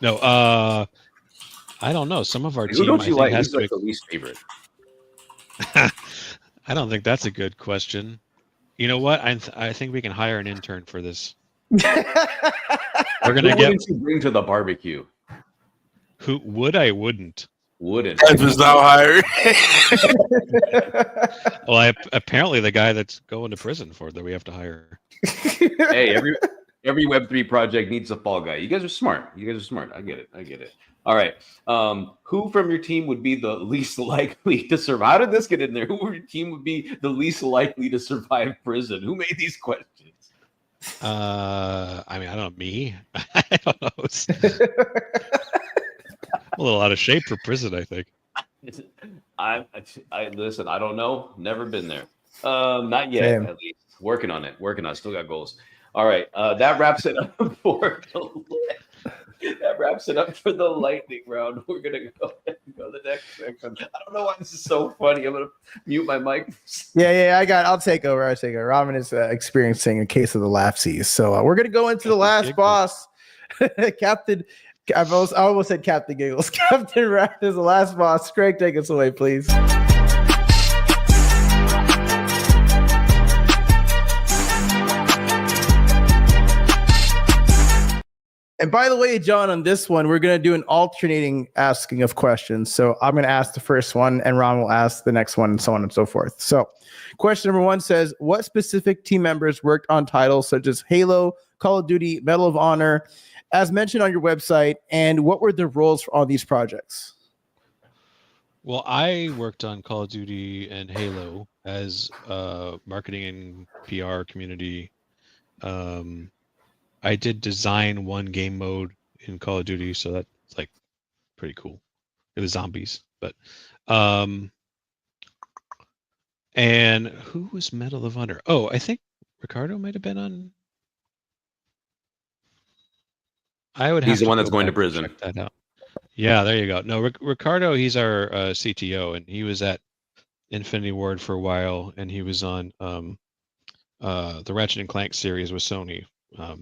No. I don't know. Some of our Who team don't I you think like? has Who's to. like the least favorite? I don't think that's a good question. You know what? I think we can hire an intern for this. We're Who gonna get wouldn't you bring to the barbecue? who would I wouldn't. Wouldn't. F is now hired. Well, apparently the guy that's going to prison for it that we have to hire. Hey, every Web3 project needs a fall guy. You guys are smart. I get it. All right. Who from your team would be the least likely to survive? How did this get in there? Who from your team would be the least likely to survive prison? Who made these questions? I mean, I don't know. Me? I don't know. I'm a little out of shape for prison, I think. I listen. I don't know. Never been there. Not yet. Same. At least working on it. Still got goals. All right. That wraps it up for. That wraps it up for the lightning round. We're gonna go to the next section. I don't know why this is so funny. I'm gonna mute my mic. Yeah. I'll take over. Ramen is experiencing a case of the lapsies. So we're gonna go into the last boss, Captain. I almost said Captain Giggles. Captain Wrath is the last boss. Craig, take us away, please. And by the way, John, on this one, we're going to do an alternating asking of questions. So I'm going to ask the first one, and Ron will ask the next one, and so on and so forth. So question number 1 says, what specific team members worked on titles such as Halo, Call of Duty, Medal of Honor, as mentioned on your website, and what were the roles for all these projects? Well, I worked on Call of Duty and Halo as marketing and PR community. I did design one game mode in Call of Duty, so that's like pretty cool. It was zombies, but and who was Medal of Honor? Oh, I think Ricardo might have been on. I would have. He's the to one that's go going to back and prison. check that out. Yeah, there you go. No, Ricardo, he's our CTO, and he was at Infinity Ward for a while, and he was on the Ratchet and Clank series with Sony.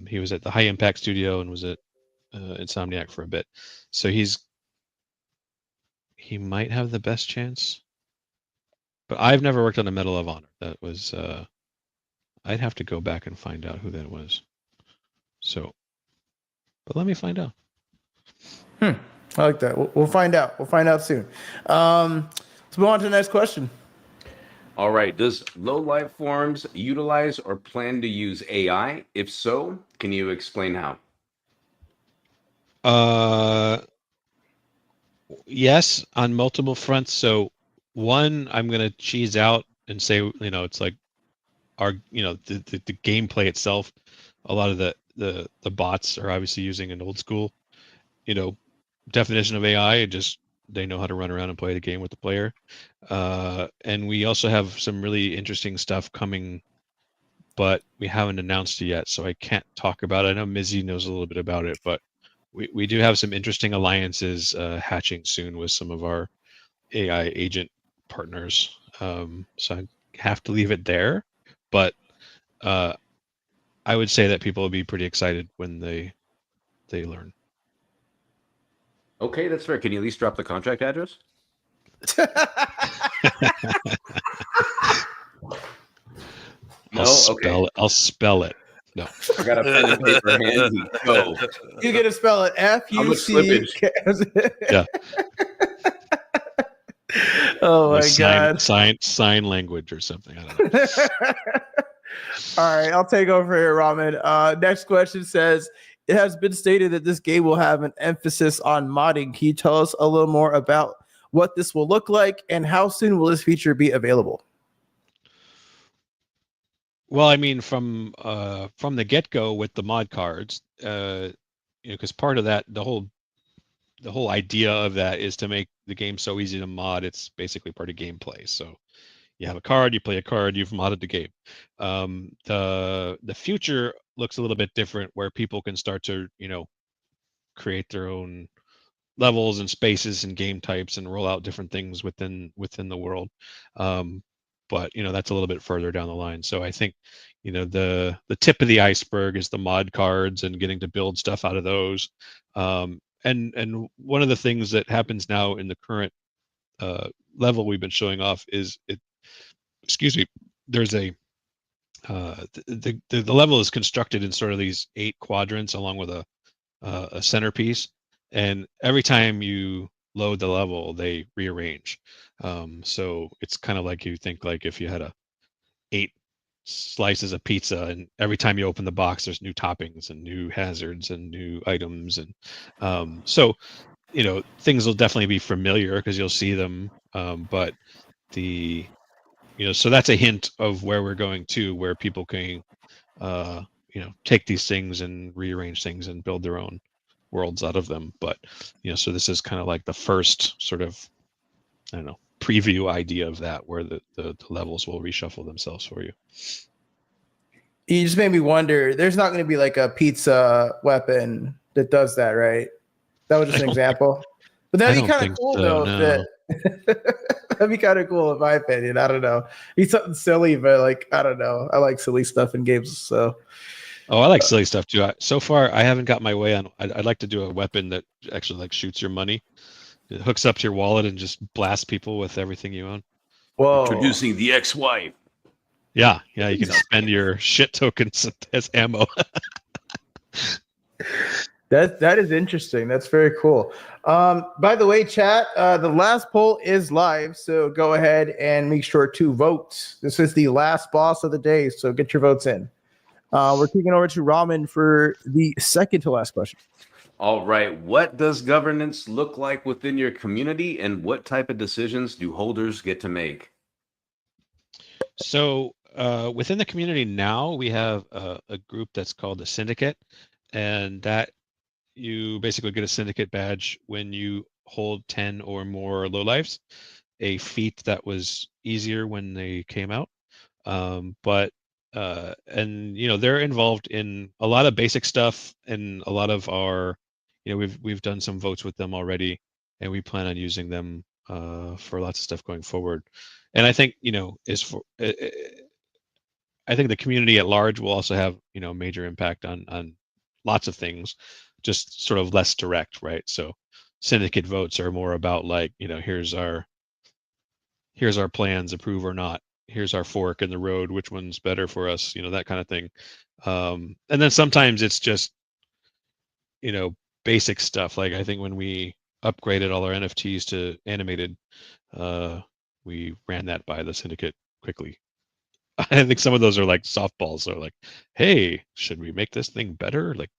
He was at the High Impact Studio and was at Insomniac for a bit. So he might have the best chance. But I've never worked on a Medal of Honor. That was I'd have to go back and find out who that was. So, but let me find out. I like that. We'll find out. We'll find out soon. Let's move on to the next question. All right. Does Low Life Forms utilize or plan to use AI? If so, can you explain how? Yes, on multiple fronts. So one, I'm going to cheese out and say, it's like our, the gameplay itself. A lot of the bots are obviously using an old school, definition of AI. Just they know how to run around and play the game with the player. And we also have some really interesting stuff coming, but we haven't announced it yet, so I can't talk about it. I know Mizzy knows a little bit about it, but we do have some interesting alliances hatching soon with some of our AI agent partners. So I have to leave it there, but I would say that people will be pretty excited when they learn. Okay, that's fair. Can you at least drop the contract address? No. Okay. I'll spell it. No. I got a pen and paper handy. Go. You gonna spell it F-U-C. Yeah. Oh my god. Sign language or something. I don't know. All right, I'll take over here, Ramen. Next question says, it has been stated that this game will have an emphasis on modding. Can you tell us a little more about what this will look like and how soon will this feature be available? Well, I mean, from the get-go with the mod cards, because part of that, the whole idea of that is to make the game so easy to mod. It's basically part of gameplay. So you have a card, you play a card, you've modded the game. The future looks a little bit different, where people can start to create their own levels and spaces and game types and roll out different things within the world. But that's a little bit further down the line. So I think the tip of the iceberg is the mod cards and getting to build stuff out of those. And one of the things that happens now in the current level we've been showing off is there's the level is constructed in sort of these 8 quadrants along with a centerpiece, and every time you load the level they rearrange. So it's kind of like, you think like if you had 8 slices of pizza, and every time you open the box there's new toppings and new hazards and new items, and so things will definitely be familiar because you'll see them, but so that's a hint of where we're going to, where people can take these things and rearrange things and build their own worlds out of them. But so this is kind of like the first sort of, I don't know, preview idea of that, where the levels will reshuffle themselves for you. You just made me wonder, there's not going to be like a pizza weapon that does that, right? That was just an example. But that'd be kind of cool, though. No. That'd be kind of cool, in my opinion. I don't know. It's something silly, but I don't know. I like silly stuff in games, so. Oh, I like silly stuff too. So far, I haven't got my way on. I'd like to do a weapon that actually shoots your money. It hooks up to your wallet and just blasts people with everything you own. Whoa! Introducing the ex-wife. Yeah. You can spend your shit tokens as ammo. That is interesting. That's very cool. By the way, chat, the last poll is live, so go ahead and make sure to vote. This is the last boss of the day, so get your votes in. We're kicking over to Ramen for the second to last question. All right. What does governance look like within your community, and what type of decisions do holders get to make? So within the community now, we have a group that's called the Syndicate, and that you basically get a Syndicate badge when you hold 10 or more lowlifes, a feat that was easier when they came out. But they're involved in a lot of basic stuff, and a lot of our, we've done some votes with them already, and we plan on using them for lots of stuff going forward. And I think I think the community at large will also have major impact on lots of things, just sort of less direct, right? So Syndicate votes are more about here's our plans, approve or not. Here's our fork in the road, which one's better for us, that kind of thing. And then sometimes it's just basic stuff. Like I think when we upgraded all our NFTs to animated, we ran that by the Syndicate quickly. I think some of those are like softballs. So like, hey, should we make this thing better? Like,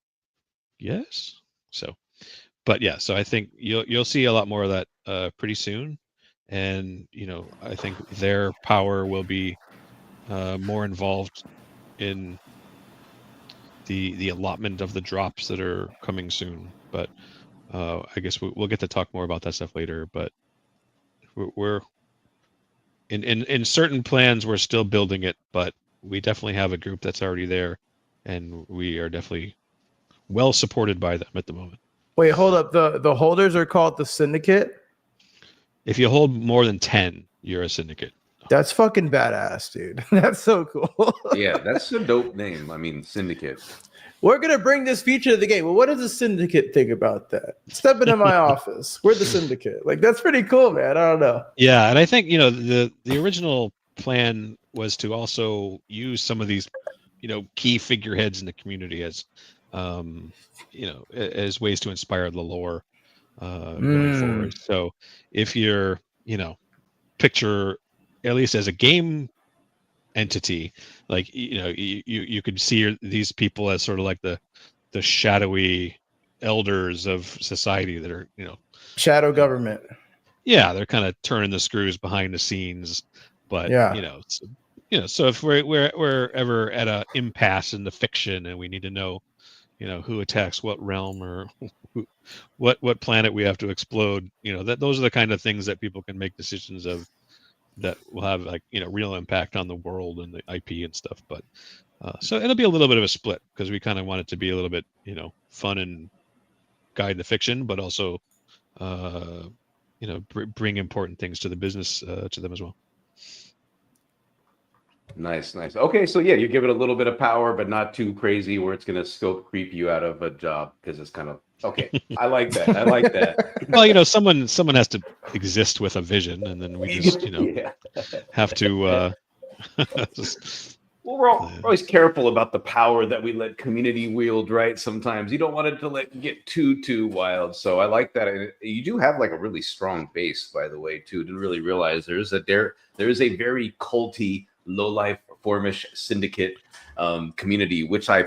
yes. So, but yeah, so I think you'll see a lot more of that pretty soon. And I think their power will be more involved in the allotment of the drops that are coming soon. But I guess we'll get to talk more about that stuff later. But we're in certain plans, we're still building it, but we definitely have a group that's already there, and we are definitely well supported by them at the moment. Wait, hold up. The holders are called the Syndicate? If you hold more than 10, you're a Syndicate. That's fucking badass, dude. That's so cool. Yeah, that's a dope name. I mean, Syndicate. We're gonna bring this feature to the game. Well, what does the syndicate think about that? Step into my office. We're the syndicate. Like, that's pretty cool, man. I don't know. Yeah, and I think the original plan was to also use some of these key figureheads in the community as as ways to inspire the lore going forward. So if you're picture at least as a game entity, like you could see these people as sort of like the shadowy elders of society that are shadow government. Yeah, they're kind of turning the screws behind the scenes, but so if we're ever at a impasse in the fiction and we need to know who attacks what realm or what planet we have to explode, those are the kind of things that people can make decisions of that will have real impact on the world and the IP and stuff. But so it'll be a little bit of a split because we kind of want it to be a little bit fun and guide the fiction, but also bring important things to the business to them as well. Nice. Okay, so yeah, you give it a little bit of power, but not too crazy where it's going to scope creep you out of a job because it's kind of okay. I like that. Well, someone has to exist with a vision, and then we just have to. Well, we're always careful about the power that we let community wield, right? Sometimes you don't want it to get too wild. So I like that. And you do have like a really strong base, by the way, too. Didn't really realize there is a very culty, low-life, formish syndicate community, which I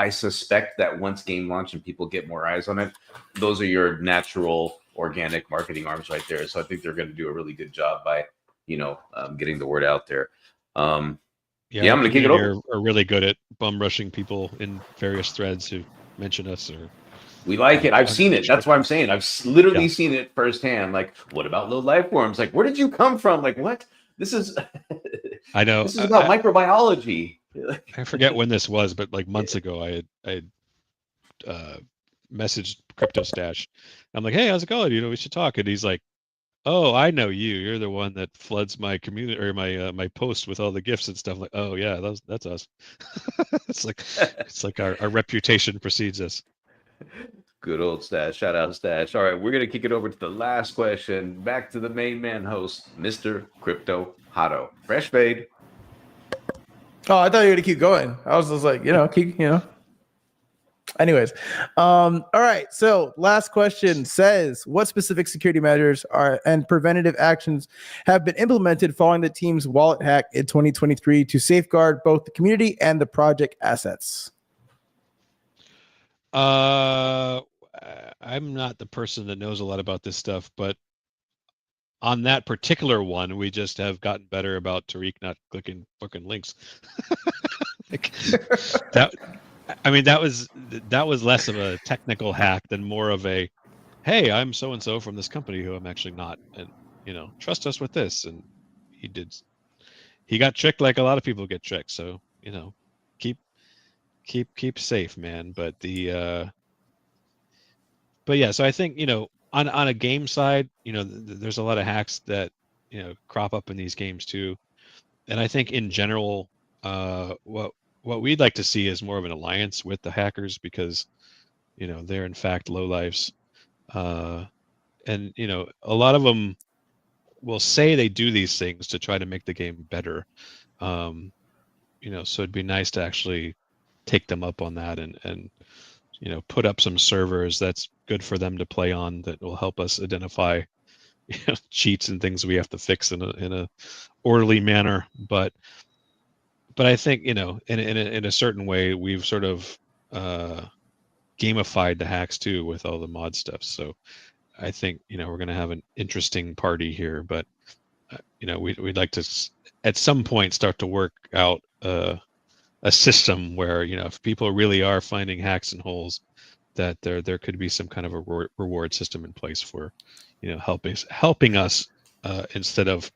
suspect that once game launch and people get more eyes on it, those are your natural organic marketing arms right there. So I think they're going to do a really good job by getting the word out there. Yeah, I'm going to kick it over. Are really good at bum rushing people in various threads who mention us. Or we like it. I've seen it. That's what I'm saying. I've literally seen it firsthand. Like, what about low life forms? Like, where did you come from? Like, what? This is. I know. This is about microbiology. I forget when this was, but like months ago, I had messaged Crypto Stash. I'm like, hey, how's it going? We should talk. And he's like, oh, I know you. You're the one that floods my community or my post with all the gifts and stuff. Like, oh yeah, that's us. it's like our reputation precedes us. Good old Stash. Shout out Stash. All right, we're gonna kick it over to the last question. Back to the main man host, Mr. Crypto Hotto. Fresh fade. Oh, I thought you were gonna keep going. I was just like, keep. Anyways, all right. So last question says, what specific security measures and preventative actions have been implemented following the team's wallet hack in 2023 to safeguard both the community and the project assets? I'm not the person that knows a lot about this stuff, but on that particular one, we just have gotten better about Tariq not clicking fucking links. That was less of a technical hack than more of a, hey, I'm so and so from this company who I'm actually not, and trust us with this. And he got tricked like a lot of people get tricked. So keep safe, man. But yeah, so I think on a game side, there's a lot of hacks that crop up in these games too, and I think in general, what we'd like to see is more of an alliance with the hackers because, they're in fact lowlifes. And, a lot of them will say they do these things to try to make the game better. So it'd be nice to actually take them up on that and put up some servers that's good for them to play on that will help us identify cheats and things we have to fix in a orderly manner. But I think in a certain way we've sort of gamified the hacks too with all the mod stuff. So I think we're going to have an interesting party here. But we'd like to at some point start to work out a system where if people really are finding hacks and holes, that there could be some kind of a reward system in place for helping us instead of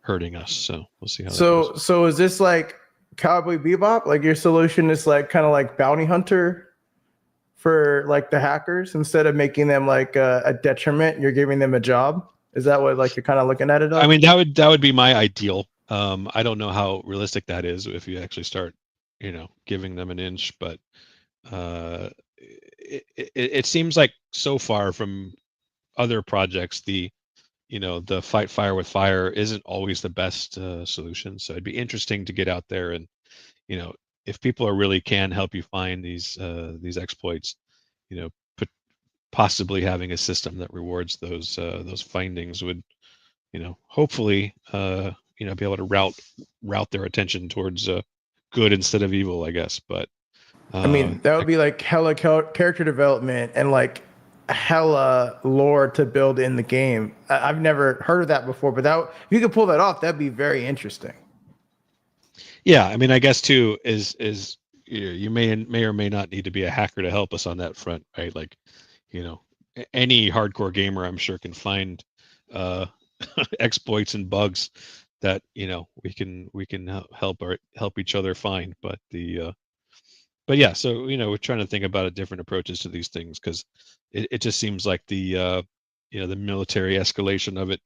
hurting us. So we'll see how. So is this like Cowboy Bebop? Like your solution is like kind of like bounty hunter for like the hackers, instead of making them like a detriment, you're giving them a job. Is that what like you're kind of looking at it? I mean, that would be my ideal. I don't know how realistic that is if you actually start, giving them an inch, but it seems like so far from other projects, the fight fire with fire isn't always the best solution. So it'd be interesting to get out there and, if people are really can help you find these exploits, possibly having a system that rewards those findings would, hopefully, be able to route their attention towards good instead of evil, I guess. But I mean, that would be like hella character development and like hella lore to build in the game. I've never heard of that before, but if you could pull that off, that'd be very interesting. Yeah, I mean, I guess too is you may or may not need to be a hacker to help us on that front, right? Like, any hardcore gamer, I'm sure, can find exploits and bugs that we can help each other find. But yeah, so we're trying to think about different approaches to these things, because it just seems like the military escalation of it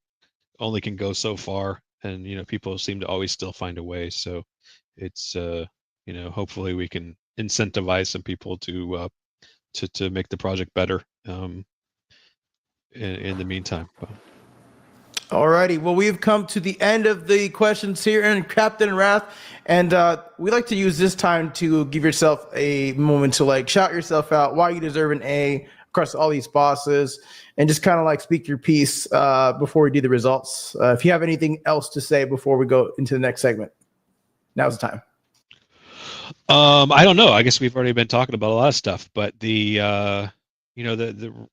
only can go so far, and people seem to always still find a way. So it's hopefully we can incentivize some people to make the project better in the meantime. Alrighty, well, we've come to the end of the questions here in Captain Wrath, and we like to use this time to give yourself a moment to shout yourself out, why you deserve an A across all these bosses, and just kind of speak your piece before we do the results. If you have anything else to say before we go into the next segment, now's the time. I don't know. I guess we've already been talking about a lot of stuff, but the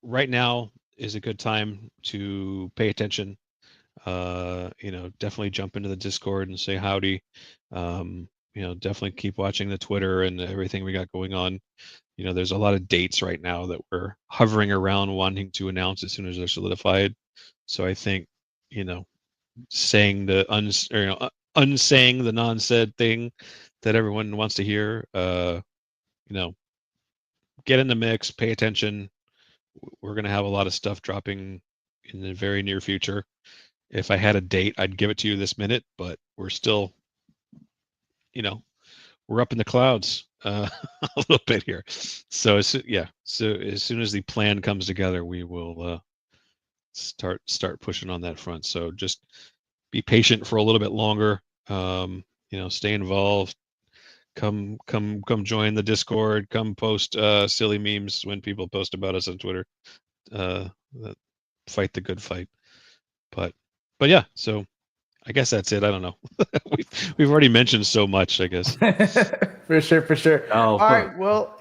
right now is a good time to pay attention. Definitely jump into the Discord and say howdy. Definitely keep watching the Twitter and everything we got going on. There's a lot of dates right now that we're hovering around wanting to announce as soon as they're solidified. So I think, saying the unsaying the non-said thing that everyone wants to hear, get in the mix, pay attention. We're going to have a lot of stuff dropping in the very near future. If I had a date, I'd give it to you this minute, but we're still, we're up in the clouds a little bit here. So as soon as the plan comes together, we will start pushing on that front. So just be patient for a little bit longer. Stay involved. Come join the Discord. Come post silly memes when people post about us on Twitter. Fight the good fight. But yeah, so I guess that's it. I don't know. we've already mentioned so much, I guess. For sure. All right. Well,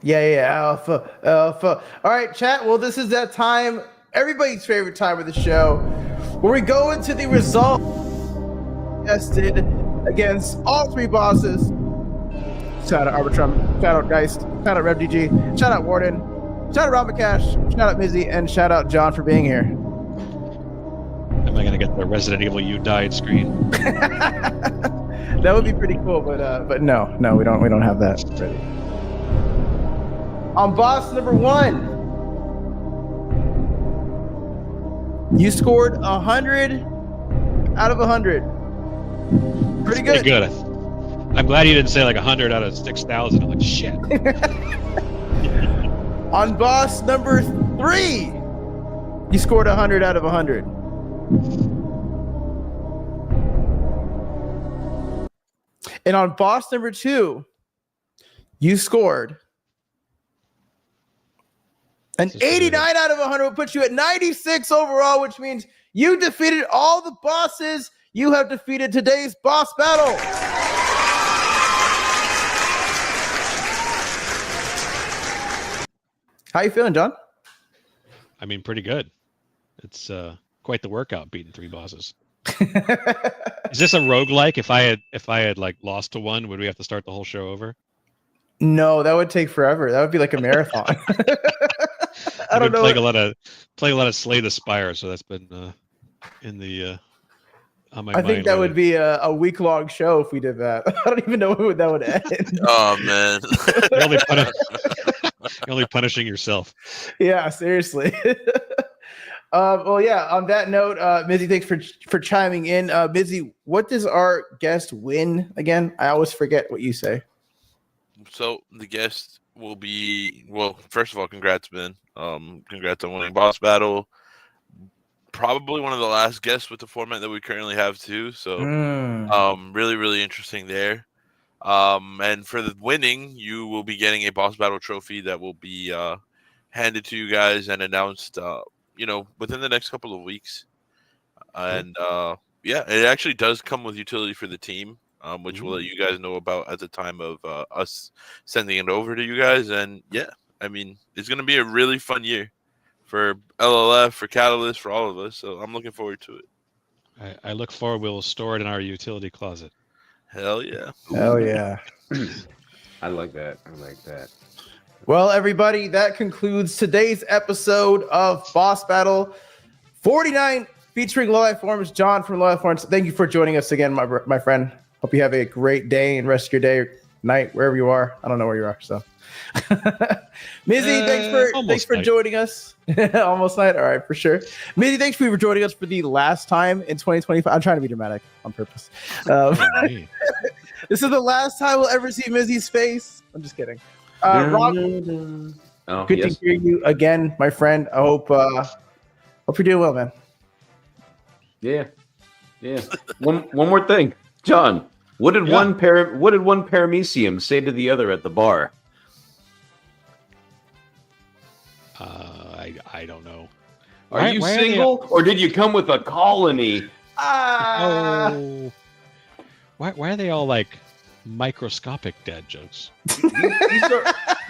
Alpha. All right, chat. Well, this is that time, everybody's favorite time of the show, where we go into the result tested against all three bosses. Shout out Arbitrum, shout out Geist, shout out RevDG, shout out Warden, shout out Ramakash, shout out Mizzy, and shout out John for being here. Am I gonna get the Resident Evil You Died screen? That would be pretty cool, but no, we don't have that ready. On boss number 1, you scored 100 out of 100. Pretty good. Pretty good. I'm glad you didn't say 100 out of 6,000. I'm like, shit. On boss number 3, you scored 100 out of 100. And on boss number 2, you scored an 89 out of 100, will put you at 96 overall, which means you defeated all the bosses. You have defeated today's boss battle. How you feeling, John? I mean, pretty good. It's quite the workout beating 3 bosses. Is this a roguelike? If I had lost to one, would we have to start the whole show over? No, that would take forever. That would be like a marathon. I don't know. Playing a lot of Slay the Spire, so that's been in the on my mind. I think that would be a week-long show if we did that. I don't even know when that would end. Oh man, you're only punishing yourself. Yeah, seriously. Well, yeah. On that note, Mizzy, thanks for chiming in. Mizzy, what does our guest win again? I always forget what you say. So the guest will be, well, first of all, congrats, man. Congrats on winning Boss Battle. Probably one of the last guests with the format that we currently have too. So really, really interesting there. And for the winning, you will be getting a Boss Battle trophy that will be handed to you guys and announced within the next couple of weeks. And yeah, it actually does come with utility for the team, which we'll let you guys know about at the time of us sending it over to you guys. And yeah, I mean, it's going to be a really fun year for LLF, for Catalyst, for all of us. So I'm looking forward to it. I look forward. We'll store it in our utility closet. Hell yeah. Hell yeah. I like that. Well, everybody, that concludes today's episode of Boss Battle 49 featuring Low Life Forms. John from Low Life Forms, thank you for joining us again, my friend. Hope you have a great day and rest of your day or night, wherever you are. I don't know where you are, so. Mizzy, thanks for joining us. Almost night. All right, for sure. Mizzy, thanks for joining us for the last time in 2025. I'm trying to be dramatic on purpose. This is the last time we'll ever see Mizzy's face. I'm just kidding. Rob, good to hear you again, my friend. I hope you're doing well, man. Yeah. One more thing, John. What did one paramecium say to the other at the bar? I don't know. Are you single, or did you come with a colony? Oh. Why are they all like microscopic dad jokes?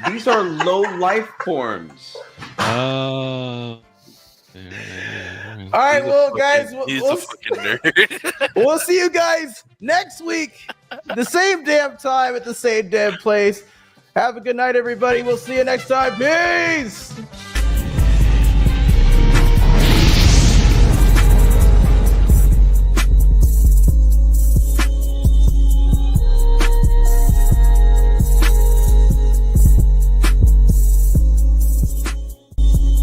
These are low life forms. All right, well, guys, He's a fucking nerd. We'll see you guys next week, the same damn time at the same damn place. Have a good night, everybody. We'll see you next time. Peace.